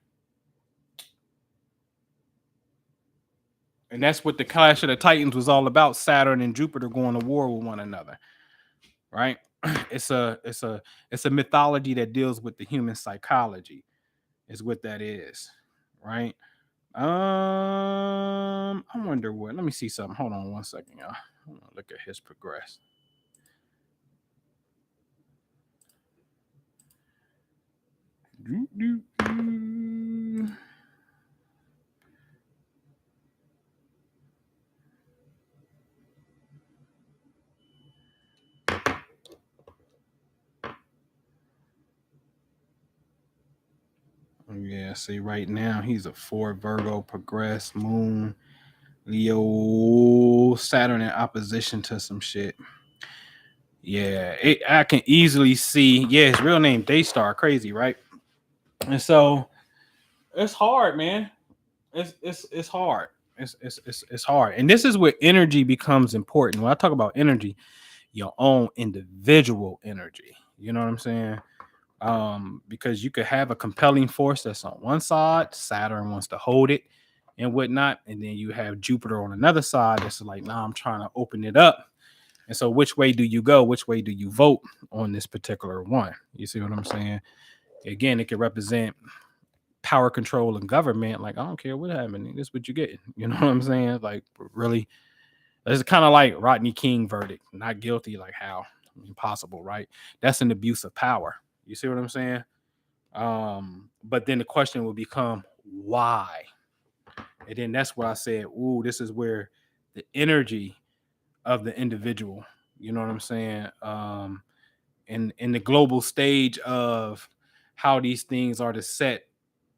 And that's what the Clash of the Titans was all about. Saturn and Jupiter going to war with one another. Right? It's a mythology that deals with the human psychology, is what that is. Right? I wonder what. Let me see something. Hold on 1 second, y'all. Look at his progress. Yeah, see, right now he's a 4 Virgo progress, Moon, Leo, Saturn in opposition to some shit. Yeah, I can easily see. Yeah, his real name Daystar, crazy, right? And so it's hard, man. It's hard. It's hard. And this is where energy becomes important. When I talk about energy, your own individual energy. You know what I'm saying? Because you could have a compelling force that's on one side, Saturn wants to hold it and whatnot, and then you have Jupiter on another side that's like, nah, I'm trying to open it up. And so which way do you go? Which way do you vote on this particular one? You see what I'm saying? Again, it can represent power control and government. Like, I don't care what happened. This is what you get. You know what I'm saying? Like, really, it's kind of like Rodney King verdict. Not guilty. Like, how? Impossible, right? That's an abuse of power. You see what I'm saying? But then the question will become, why? And then that's where I said, ooh, this is where the energy of the individual, you know what I'm saying? In the global stage of how these things are to set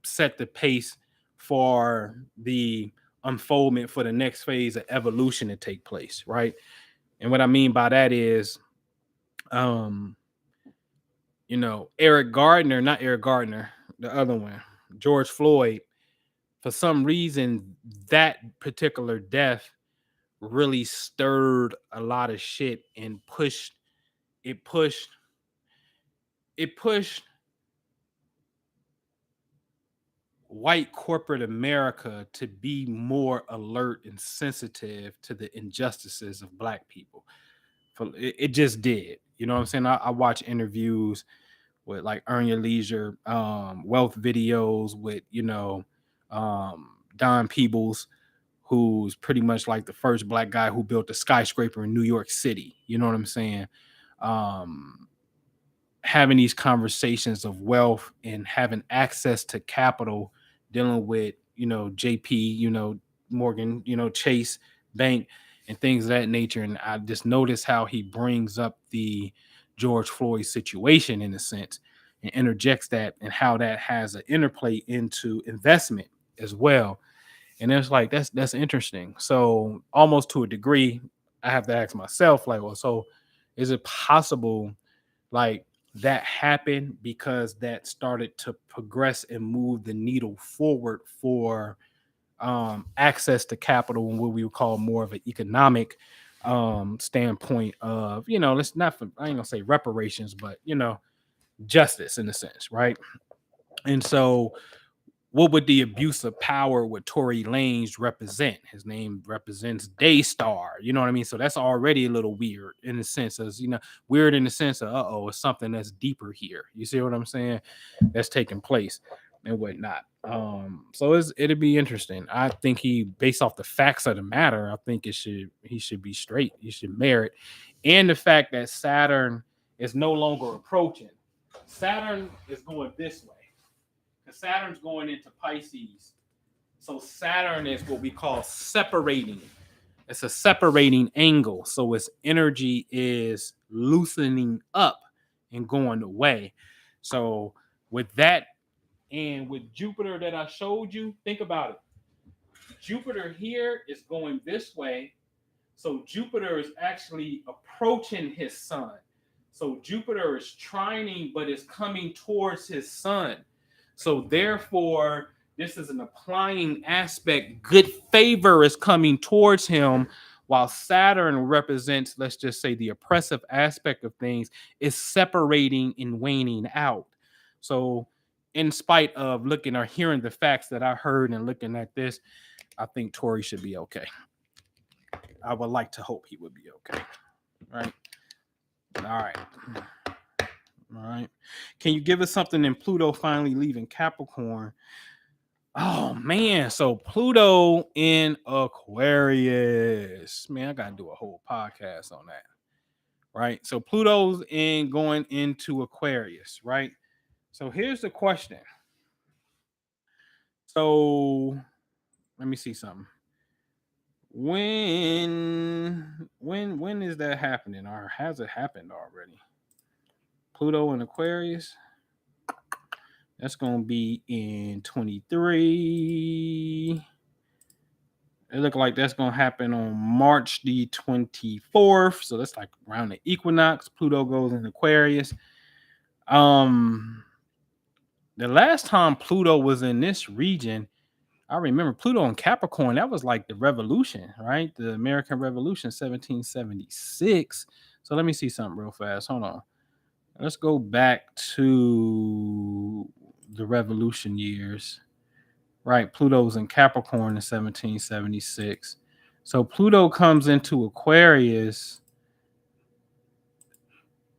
the pace for the unfoldment for the next phase of evolution to take place, right? And what I mean by that is, Eric Gardner, not Eric Gardner, the other one, George Floyd, for some reason, that particular death really stirred a lot of shit and pushed white corporate America to be more alert and sensitive to the injustices of black people. It just did. You know what I'm saying? I watch interviews with like Earn Your Leisure, wealth videos with, Don Peebles, who's pretty much like the first black guy who built a skyscraper in New York City. You know what I'm saying? Um, Having these conversations of wealth and having access to capital, dealing with, JP, Morgan, Chase Bank and things of that nature. And I just notice how he brings up the George Floyd situation in a sense and interjects that, and how that has an interplay into investment as well. And it's like that's interesting. So almost to a degree, I have to ask myself, like, well, so is it possible like that happened because that started to progress and move the needle forward for access to capital and what we would call more of an economic standpoint of, let's not, I ain't gonna say reparations, but justice in a sense, right? And so what would the abuse of power with Tory Lanez represent? His name represents Daystar. You know what I mean? So that's already a little weird in the sense of, weird in the sense of, it's something that's deeper here. You see what I'm saying? That's taking place and whatnot. So it'd be interesting. I think based off the facts of the matter, I think he should be straight. He should merit. And the fact that Saturn is no longer approaching. Saturn is going this way. Saturn's going into Pisces. So Saturn is what we call separating. It's a separating angle. So its energy is loosening up and going away. So with that, and with Jupiter that I showed you, think about it. Jupiter here is going this way. So Jupiter is actually approaching his sun. So Jupiter is trining, but is coming towards his sun. So therefore, this is an applying aspect. Good favor is coming towards him, while Saturn represents, let's just say, the oppressive aspect of things is separating and waning out. So in spite of looking or hearing the facts that I heard and looking at this, I think Tory should be okay. I would like to hope he would be okay. Right? All right. All right. Can you give us something in Pluto finally leaving Capricorn? Oh man, so Pluto in Aquarius. Man, I gotta do a whole podcast on that. Right. So Pluto's going into Aquarius, right? So here's the question. So let me see something. When is that happening, or has it happened already? Pluto in Aquarius. That's gonna be in 23. It look like that's gonna happen on March the 24th. So that's like around the equinox. Pluto goes in Aquarius. The last time Pluto was in this region, I remember Pluto in Capricorn. That was like the revolution, right? The American Revolution, 1776. So let me see something real fast. Hold on. Let's go back to the revolution years. Right, Pluto's in Capricorn in 1776. So Pluto comes into Aquarius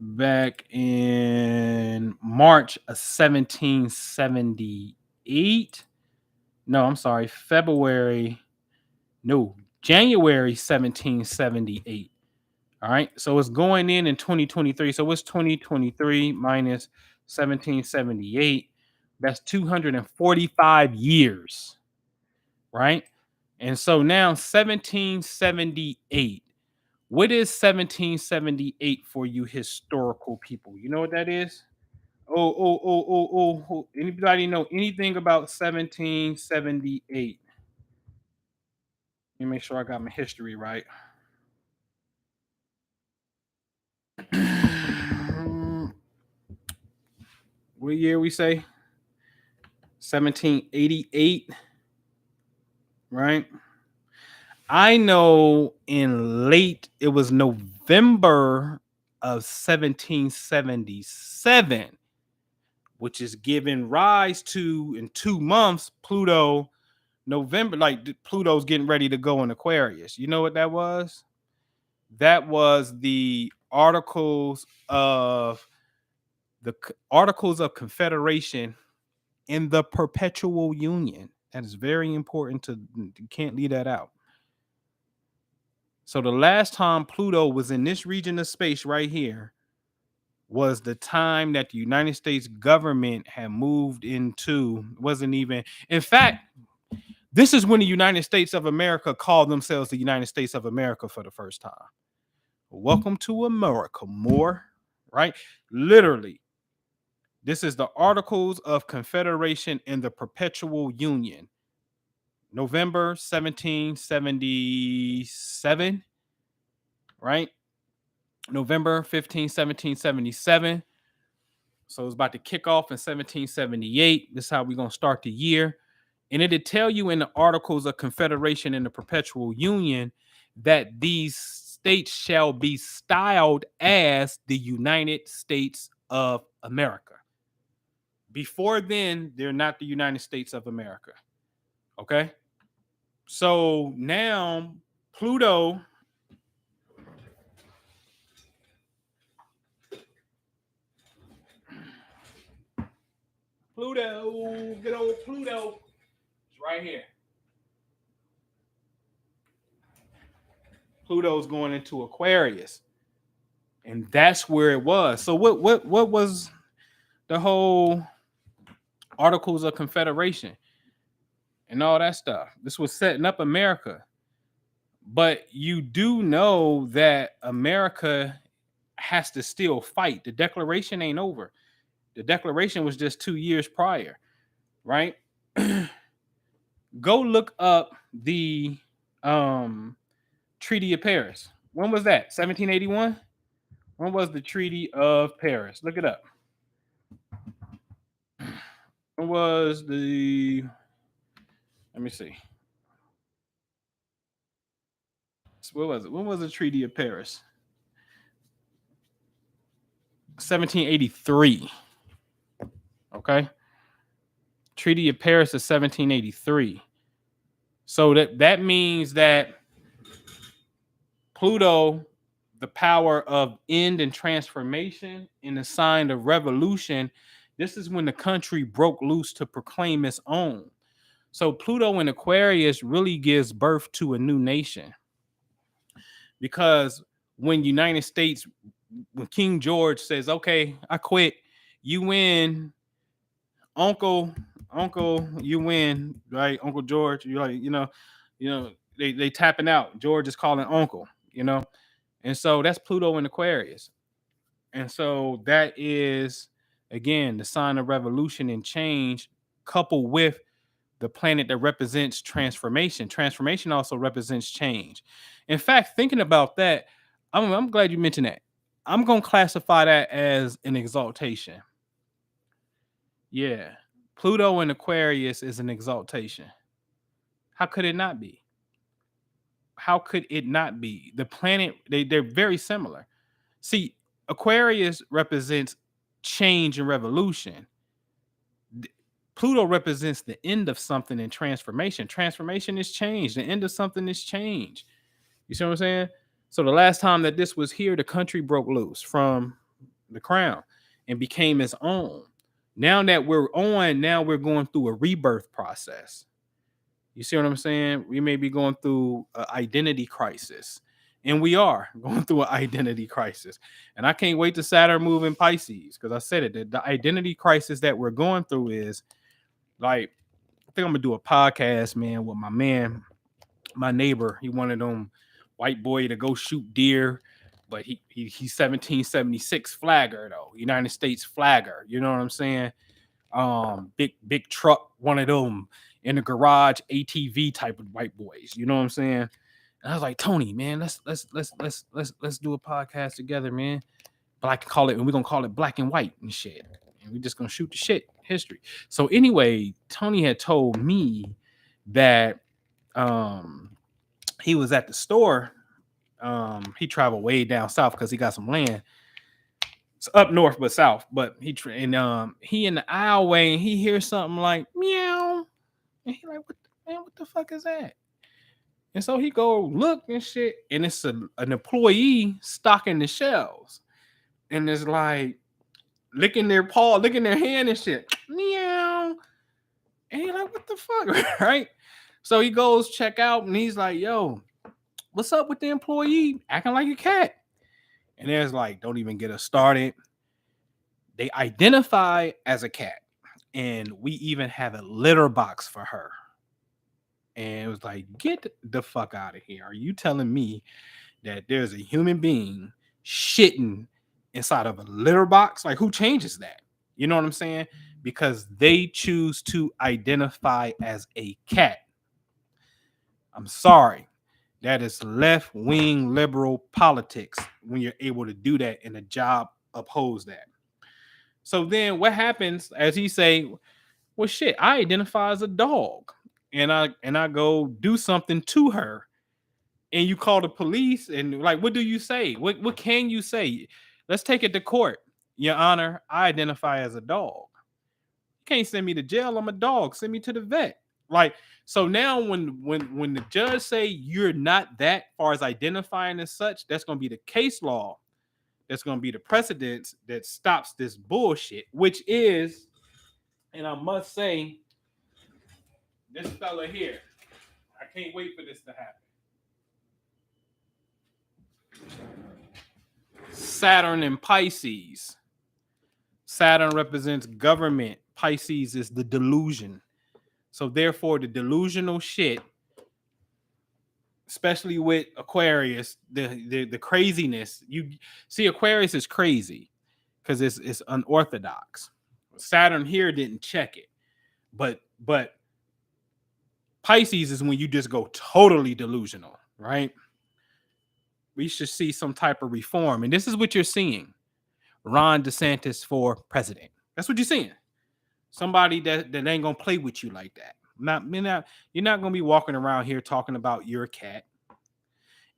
back in March of 1778. No, I'm sorry, January 1778. All right, so it's going in 2023. So what's 2023 minus 1778? That's 245 years, right? And so now 1778. What is 1778 for you historical people? You know what that is? Oh. Anybody know anything about 1778? Let me make sure I got my history right. What year we say? 1788, right? I know it was November of 1777, which is giving rise to, in 2 months, Pluto, November, like Pluto's getting ready to go in Aquarius. You know what that was? That was the Articles of Confederation in the Perpetual Union. That is very important you can't leave that out. So the last time Pluto was in this region of space right here was the time that the United States government had moved into, wasn't even, in fact, this is when the United States of America called themselves the United States of America for the first time. Welcome to America, more, right? Literally, this is the Articles of Confederation and the Perpetual Union, November 1777, right? November 15, 1777. So it's about to kick off in 1778. This is how we're going to start the year. And it'll tell you in the Articles of Confederation and the Perpetual Union that these states shall be styled as the United States of America. Before then, they're not the United States of America. Okay? So now Pluto good old Pluto is right here. Pluto's going into Aquarius. And that's where it was. So what was the whole Articles of Confederation and all that stuff? This was setting up America. But you do know that America has to still fight. The Declaration ain't over. The Declaration was just 2 years prior, right? Go look up the Treaty of Paris. When was that? 1781? When was the Treaty of Paris? Look it up. When was the... Let me see. What was it? When was the Treaty of Paris? 1783. Okay. Treaty of Paris is 1783. So that means that Pluto, the power of end and transformation in the sign of revolution, this is when the country broke loose to proclaim its own. So Pluto in Aquarius really gives birth to a new nation. Because when United States, when King George says, okay, I quit, you win, Uncle, you win, right? Uncle George, you're like, they tapping out. George is calling Uncle, and so that's Pluto in Aquarius. And so that is, again, the sign of revolution and change, coupled with the planet that represents transformation. Transformation also represents change. In fact, thinking about that, I'm glad you mentioned that. I'm going to classify that as an exaltation. Yeah. Pluto in Aquarius is an exaltation. How could it not be? How could it not be? The planet, they're very similar. See, Aquarius represents change and revolution. Pluto represents the end of something and transformation. Transformation is change. The end of something is change. You see what I'm saying? So the last time that this was here, the country broke loose from the crown and became its own. Now that we're going through a rebirth process. You see what I'm saying? We may be going through an identity crisis. And we are going through an identity crisis. And I can't wait to Saturn move in Pisces, because I said it. The identity crisis that we're going through is, like, I think I'm gonna do a podcast, man, with my neighbor. He wanted them white boy to go shoot deer, but he's 1776 flagger though, United States flagger. You know what I'm saying? Big truck, one of them in the garage ATV type of white boys. You know what I'm saying? And I was like, Tony, man, let's do a podcast together, man. But I can call it, and we're gonna call it Black and White and shit. And we're just gonna shoot the shit history. So anyway, Tony had told me that he was at the store. He traveled way down south because he got some land. It's up north but south. But he in the aisleway, and he hears something like meow, and he like, what the fuck is that? And so he go look and shit, and it's an employee stocking the shelves, and it's like licking their paw, licking their hand and shit. Meow. And he's like, what the fuck? Right? So he goes check out, and he's like, yo, What's up with the employee acting like a cat? And there's like, don't even get us started. They identify as a cat, and we even have a litter box for her. And it was like, get the fuck out of here. Are you telling me that there's a human being shitting inside of a litter box? Like, who changes that? You know what I'm saying? Because they choose to identify as a cat. I'm sorry. That is left-wing liberal politics when you're able to do that and the job oppose that. So then what happens as he say, well, shit, I identify as a dog and I go do something to her, and you call the police, and like, what do you say? What can you say? Let's take it to court. Your Honor, I identify as a dog. You can't send me to jail. I'm a dog. Send me to the vet. Like, so now when the judge say you're not that far as identifying as such, that's going to be the case law. That's going to be the precedence that stops this bullshit, which is, and I must say, this fella here, I can't wait for this to happen. Saturn and Pisces. Saturn represents government. Pisces is the delusion. So therefore, the delusional shit, especially with Aquarius, the craziness. You see, Aquarius is crazy because it's unorthodox. Saturn here didn't check it, but Pisces is when you just go totally delusional, right? We should see some type of reform, and this is what you're seeing. Ron DeSantis for president. That's what you're seeing. Somebody that ain't gonna play with you like that. You're not gonna be walking around here talking about your cat,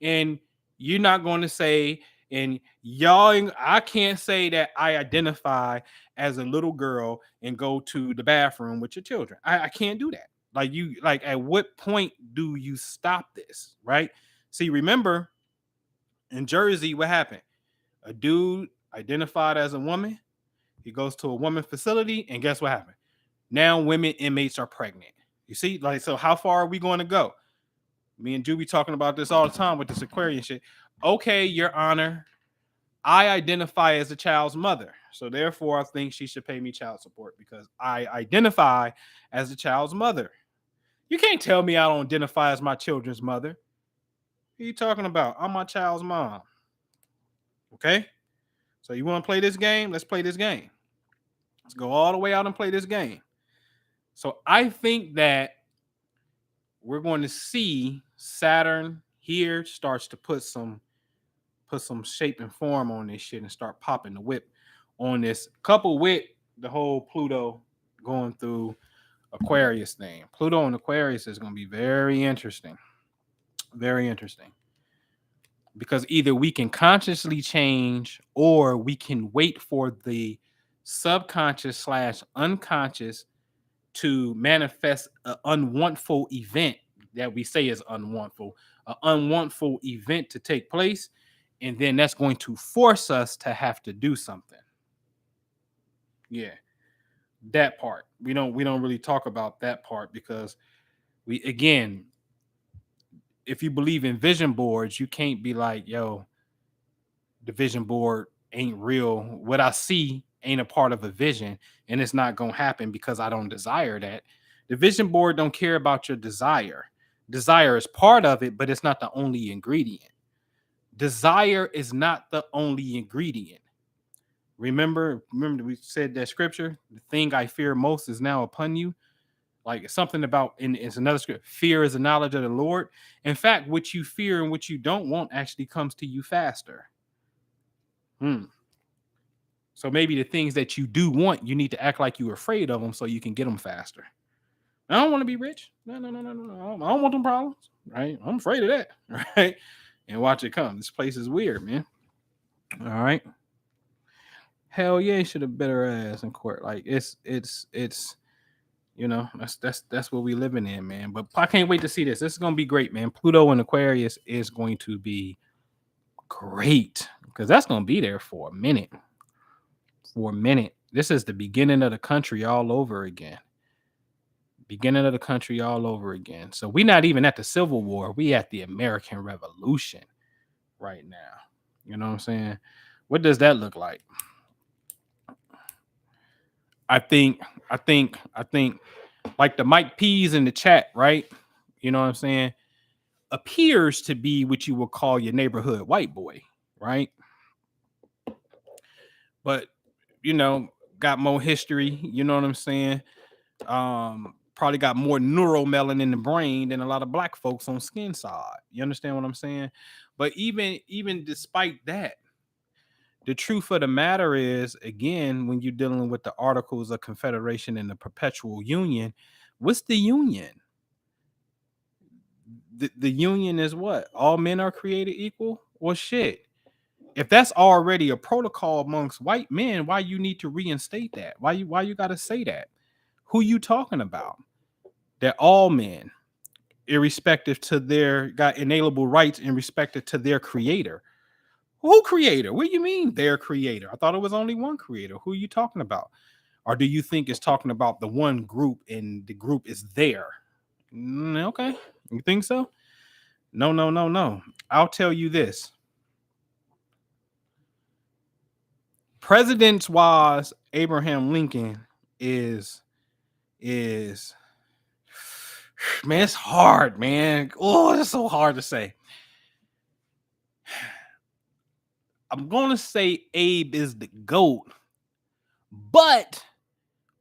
and you're not going to say, and y'all, I can't say that I identify as a little girl and go to the bathroom with your children. I can't do that. Like, at what point do you stop this, right? See, remember in Jersey, what happened? A dude identified as a woman. He goes to a woman facility, and guess what happened? Now women inmates are pregnant. You see, like, so how far are we going to go? Me and Juby talking about this all the time with this Aquarian shit. Okay, Your Honor, I identify as a child's mother. So therefore, I think she should pay me child support because I identify as a child's mother. You can't tell me I don't identify as my children's mother. What are you talking about? I'm my child's mom. Okay? So you want to play this game? Let's play this game. Let's go all the way out and play this game. So I think that we're going to see Saturn here starts to put some shape and form on this shit and start popping the whip on this, couple with the whole Pluto going through Aquarius thing. Pluto and Aquarius is going to be very interesting. Very interesting. Because either we can consciously change or we can wait for the subconscious / unconscious to manifest an unwantful event that we say is unwantful, an unwantful event to take place, and then that's going to force us to have to do something. Yeah, that part we don't really talk about that part because we, again, if you believe in vision boards, you can't be like, yo, the vision board ain't real. What I see ain't a part of a vision, and it's not gonna happen because I don't desire that. The vision board don't care about your desire. Desire is part of it, but it's not the only ingredient. Desire is not the only ingredient. Remember we said that scripture, the thing I fear most is now upon you. Like, something about, in it's another script, fear is the knowledge of the Lord. In fact, what you fear and what you don't want actually comes to you faster. So maybe the things that you do want, you need to act like you're afraid of them so you can get them faster. I don't want to be rich. No. I don't want them problems. Right? I'm afraid of that. Right? And watch it come. This place is weird, man. All right. Hell yeah, should have better ass in court. Like, it's you know, that's what we living in, man. But I can't wait to see this. This is gonna be great, man. Pluto and Aquarius is going to be great because that's gonna be there for a minute. This is the beginning of the country all over again. Beginning of the country all over again. So we're not even at the Civil War. We at the American Revolution right now. You know what I'm saying? What does that look like? I think like the Mike P's in the chat, right? You know what I'm saying? Appears to be what you would call your neighborhood white boy, right? But got more history, you know what I'm saying? Probably got more neuromelanin in the brain than a lot of black folks on skin side. You understand what I'm saying? But even despite that, the truth of the matter is, again, when you're dealing with the Articles of Confederation and the Perpetual Union, what's the union? The union is what? All men are created equal? Well, shit. If that's already a protocol amongst white men, why you need to reinstate that? Why you got to say that? Who you talking about? That all men, irrespective to their, got inalienable rights in respect to their creator. Who creator? What do you mean their creator? I thought it was only one creator. Who are you talking about? Or do you think it's talking about the one group and the group is there? Okay. You think so? No. I'll tell you this. Presidents wise, Abraham Lincoln is man, it's hard, man. Oh, it's so hard to say. I'm gonna say Abe is the GOAT, but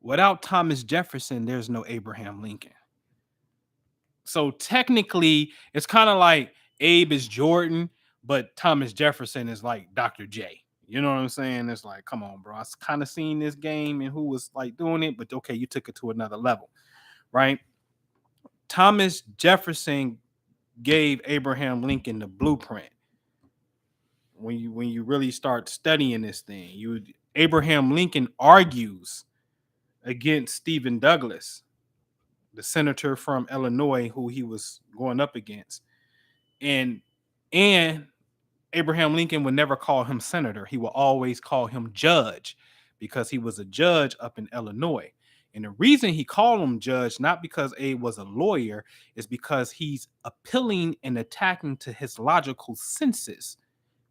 without Thomas Jefferson, there's no Abraham Lincoln. So technically, it's kind of like Abe is Jordan, but Thomas Jefferson is like Dr. J. You know what I'm saying? It's like, come on, bro. I kind of seen this game and who was like doing it, but okay, you took it to another level, right? Thomas Jefferson gave Abraham Lincoln the blueprint. When you really start studying this thing, Abraham Lincoln argues against Stephen Douglas, the senator from Illinois who he was going up against. And Abraham Lincoln would never call him senator. He will always call him judge because he was a judge up in Illinois. And the reason he called him judge, not because Abe was a lawyer, is because he's appealing and attacking to his logical senses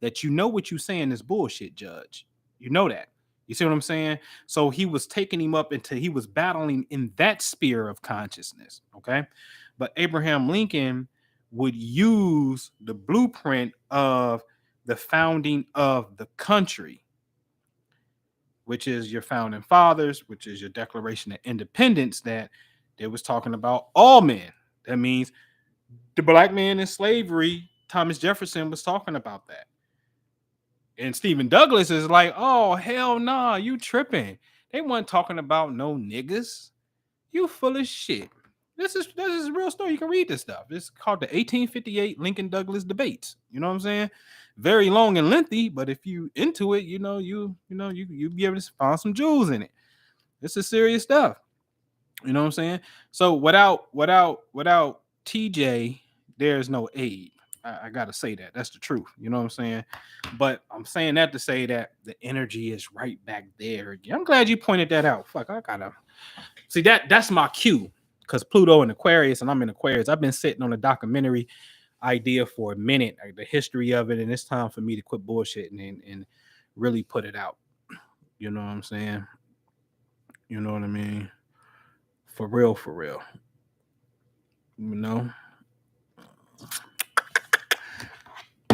that what you're saying is bullshit, judge. You know that. You see what I'm saying? So he was taking him up until he was battling in that sphere of consciousness. Okay. But Abraham Lincoln would use the blueprint of the founding of the country, which is your founding fathers, which is your Declaration of Independence, that they was talking about all men. That means the black man in slavery, Thomas Jefferson was talking about that. And Stephen Douglas is like, oh, hell nah, you tripping. They weren't talking about no niggas. You full of shit. This is a real story. You can read this stuff. It's called the 1858 Lincoln Douglas debates. You know what I'm saying? Very long and lengthy, but if you into it, you be able to find some jewels in it. This is serious stuff. You know what I'm saying? So without TJ, there's no Abe. I gotta say that. That's the truth. You know what I'm saying? But I'm saying that to say that the energy is right back there again. I'm glad you pointed that out. Fuck, I gotta see that's my cue. Because Pluto and Aquarius, and I'm in Aquarius. I've been sitting on a documentary idea for a minute, like the history of it, and it's time for me to quit bullshitting and really put it out. You know what I'm saying? You know what I mean? For real, for real. You know?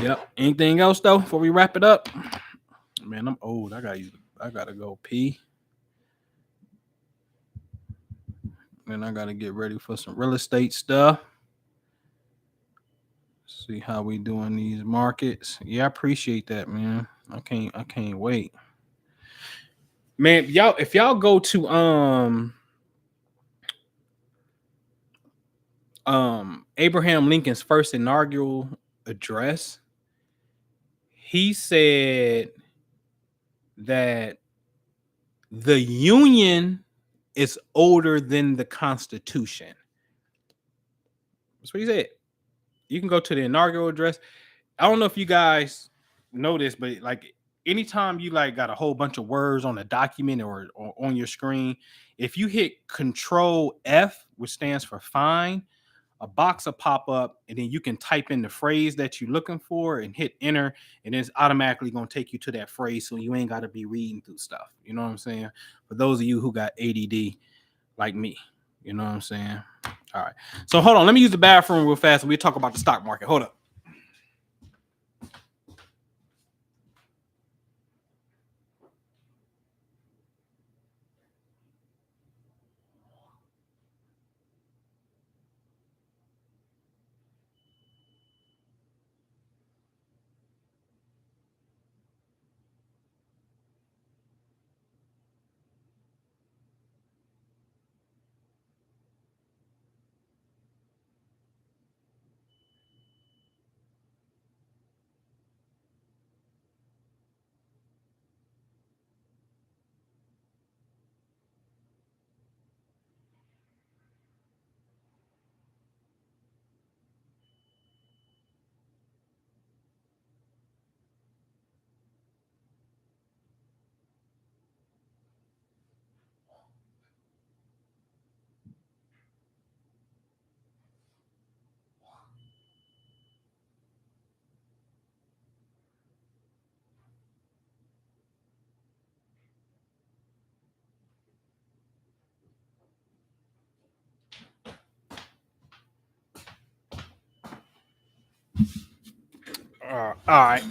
Yep. Anything else though before we wrap it up? Man, I'm old. I gotta go pee. And I gotta get ready for some real estate stuff. See how we doing these markets. Yeah, I appreciate that, man. I can't wait. Man, y'all, if y'all go to Abraham Lincoln's first inaugural address, he said that the Union is older than the Constitution. That's what he said. You can go to the inaugural address. I don't know if you guys know this, but like anytime you like got a whole bunch of words on a document or on your screen, If you hit Control F, which stands for find, a box will pop up, and then you can type in the phrase that you're looking for and hit enter, and it's automatically going to take you to that phrase, so you ain't got to be reading through stuff. You know what I'm saying? For those of you who got ADD like me, you know what I'm saying? All right. So hold on. Let me use the bathroom real fast, and we'll talk about the stock market. Hold up. All right.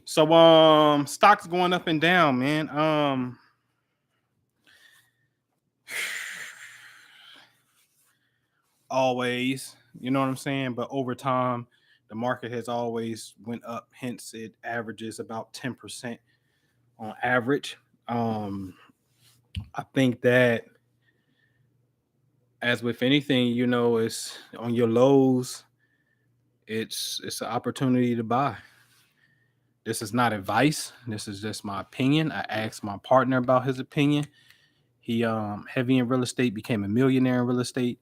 So stocks going up and down, man. Always, you know what I'm saying? But over time, the market has always went up. Hence, it averages about 10% on average. I think that, as with anything, you know, it's on your lows. It's an opportunity to buy. This is not advice. This is just my opinion. I asked my partner about his opinion. He heavy in real estate, became a millionaire in real estate.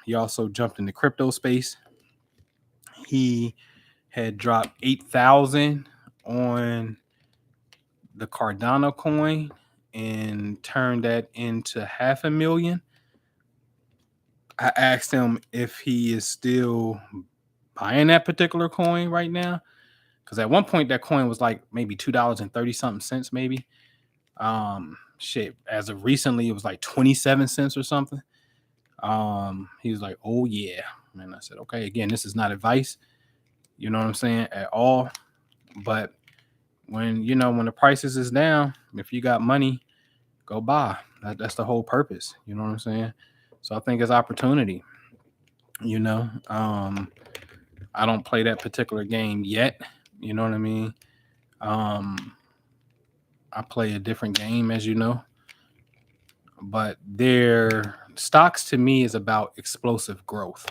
He also jumped in the crypto space. He had dropped 8,000 on the Cardano coin and turned that into 500,000. I asked him if he is still buying that particular coin right now, because at one point that coin was like maybe $2.30 something cents, maybe. Shit, as of recently, it was like 27 cents or something. He was like, "Oh yeah," and I said, "Okay." Again, this is not advice, you know what I'm saying, at all. But when the prices is down, if you got money, go buy. That's the whole purpose. You know what I'm saying? So I think it's opportunity. You know, I don't play that particular game yet. You know what I mean? I play a different game, as you know. But their stocks to me is about explosive growth.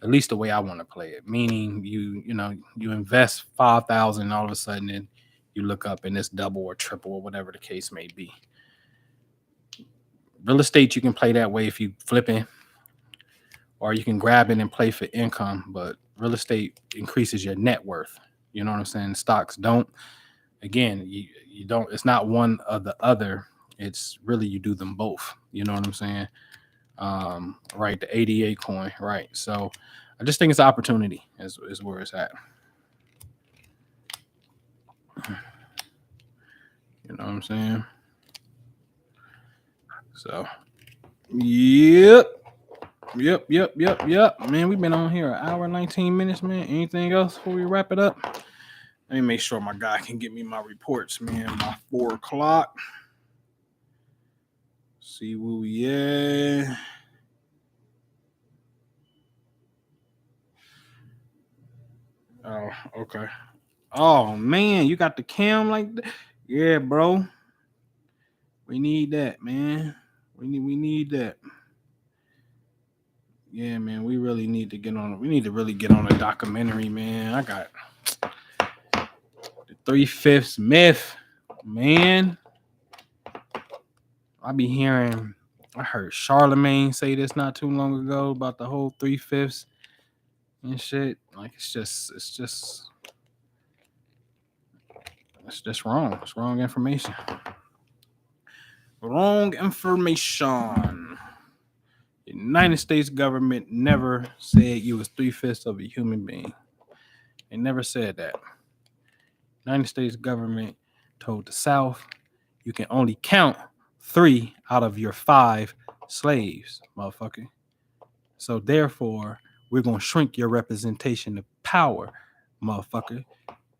At least the way I want to play it. Meaning you invest 5,000, all of a sudden, and you look up and it's double or triple or whatever the case may be. Real estate, you can play that way if you flipping, or you can grab it and play for income. But real estate increases your net worth. You know what I'm saying? Stocks don't. Again, you don't. It's not one or the other. It's really you do them both. You know what I'm saying? Right, the ADA coin, right? So I just think it's opportunity is where it's at. You know what I'm saying? So, yep. Man, we've been on here an hour and 19 minutes, man. Anything else before we wrap it up? Let me make sure my guy can get me my reports, man. My 4 o'clock. See where we at. Oh, okay. Oh man, you got the cam like that? Yeah, bro. We need that, man. We need that. Yeah, man. We really need to get on. We need to really get on a documentary, man. I got the 3/5 myth, man. I heard Charlemagne say this not too long ago about the whole 3/5 and shit. Like it's just wrong. It's wrong information. Wrong information. The United States government never said you was 3/5 of a human being. They never said that. United States government told the South you can only count 3 out of your 5 slaves, motherfucker. So therefore, we're gonna shrink your representation of power, motherfucker.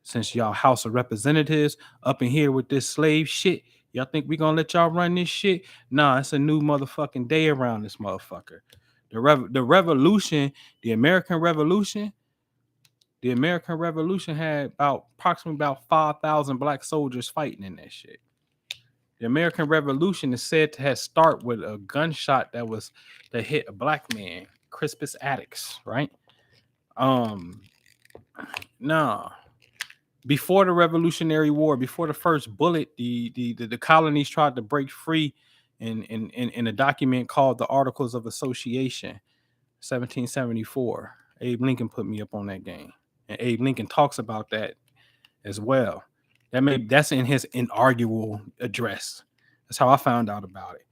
Since y'all House of Representatives up in here with this slave shit, y'all think we gonna let y'all run this shit? Nah, it's a new motherfucking day around this motherfucker. The revolution, the American Revolution, had approximately about 5,000 black soldiers fighting in that shit. The American Revolution is said to have started with a gunshot that hit a black man, Crispus Attucks, right? Nah. Before the Revolutionary War, before the first bullet, the colonies tried to break free in a document called the Articles of Association, 1774. Abe Lincoln put me up on that game. And Abe Lincoln talks about that as well. That's in his inaugural address. That's how I found out about it.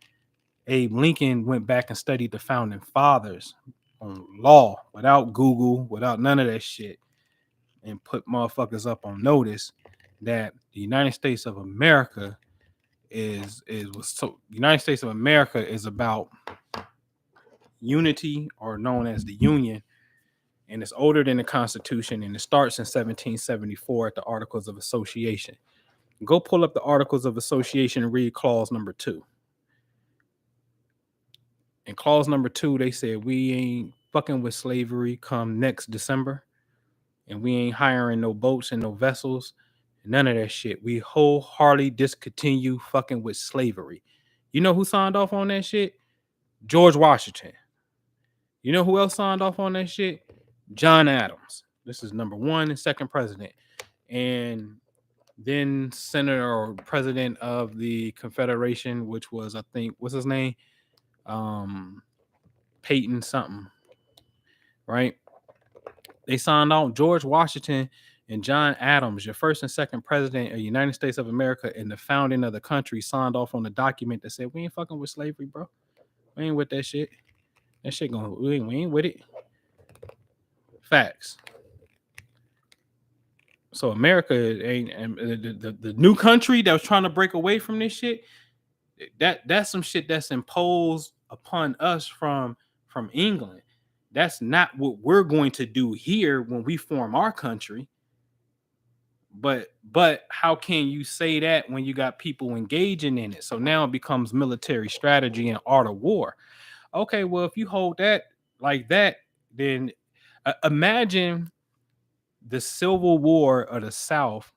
Abe Lincoln went back and studied the founding fathers on law without Google, without none of that shit, and put motherfuckers up on notice that the United States of America is about unity, or known as the Union, and it's older than the Constitution, and it starts in 1774 at the Articles of Association. Go pull up the Articles of Association and read clause number 2. In clause number 2, they said we ain't fucking with slavery come next December, and we ain't hiring no boats and no vessels, none of that shit. We wholeheartedly discontinue fucking with slavery. You know who signed off on that shit? George Washington. You know who else signed off on that shit? John Adams. This is number 1 and 2nd president. And then Senator or President of the Confederation, which was, I think, what's his name? Peyton something, right? They signed on. George Washington and John Adams, your first and second president of the United States of America, and the founding of the country, signed off on a document that said, we ain't fucking with slavery, bro. We ain't with that shit. That shit going, we ain't with it. Facts. So America ain't, the new country that was trying to break away from this shit, that's some shit that's imposed upon us from England. That's not what we're going to do here when we form our country. But how can you say that when you got people engaging in it? So now it becomes military strategy and art of war. Okay, well, if you hold that like that, then imagine the Civil War of the South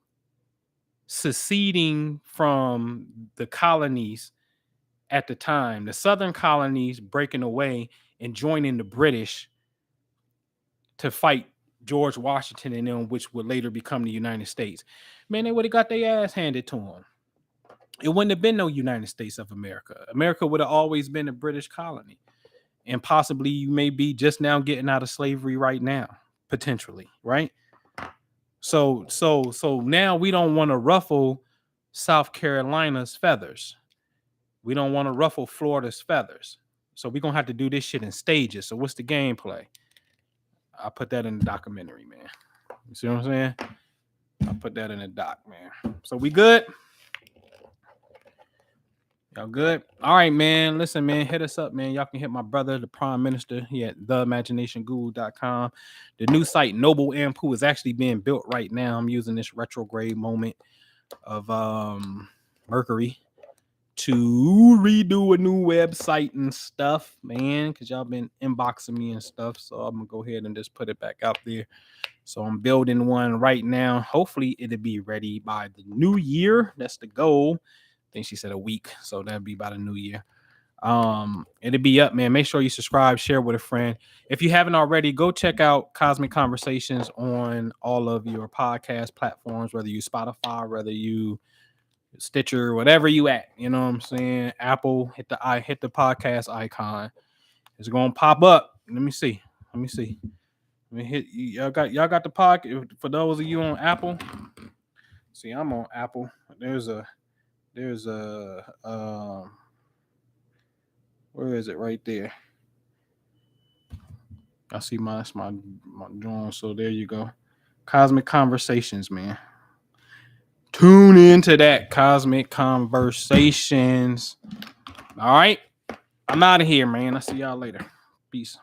seceding from the colonies at the time, the Southern colonies breaking away and joining the British to fight George Washington and them, which would later become the United States. Man, they would have got their ass handed to them. It wouldn't have been no United States of America. America would have always been a British colony. And possibly you may be just now getting out of slavery right now, potentially, right? So now we don't want to ruffle South Carolina's feathers. We don't want to ruffle Florida's feathers. So we're going to have to do this shit in stages. So what's the gameplay? I put that in the documentary, man. You see what I'm saying? I put that in the doc, man. So we good? Y'all good? All right, man. Listen, man, hit us up, man. Y'all can hit my brother, the Prime Minister, he at theimaginationguru.com. The new site, Noble Ampu, is actually being built right now. I'm using this retrograde moment of Mercury to redo a new website and stuff, man, because y'all been inboxing me and stuff. So I'm gonna go ahead and just put it back out there. So I'm building one right now. Hopefully it'll be ready by the new year. That's the goal. I think she said a week, so that'll be by the new year. It'll be up, man. Make sure you subscribe, share with a friend. If you haven't already, go check out Cosmic Conversations on all of your podcast platforms, whether you Spotify, whether you Stitcher, whatever you at, you know what I'm saying? Apple, hit the podcast icon. It's gonna pop up. Let me see. Let me hit. Y'all got the podcast. For those of you on Apple, see, I'm on Apple. There's there's where is it? Right there. I see my drawing. So there you go. Cosmic Conversations, man. Tune into that. Cosmic Conversations. All right. I'm out of here, man. I'll see y'all later. Peace.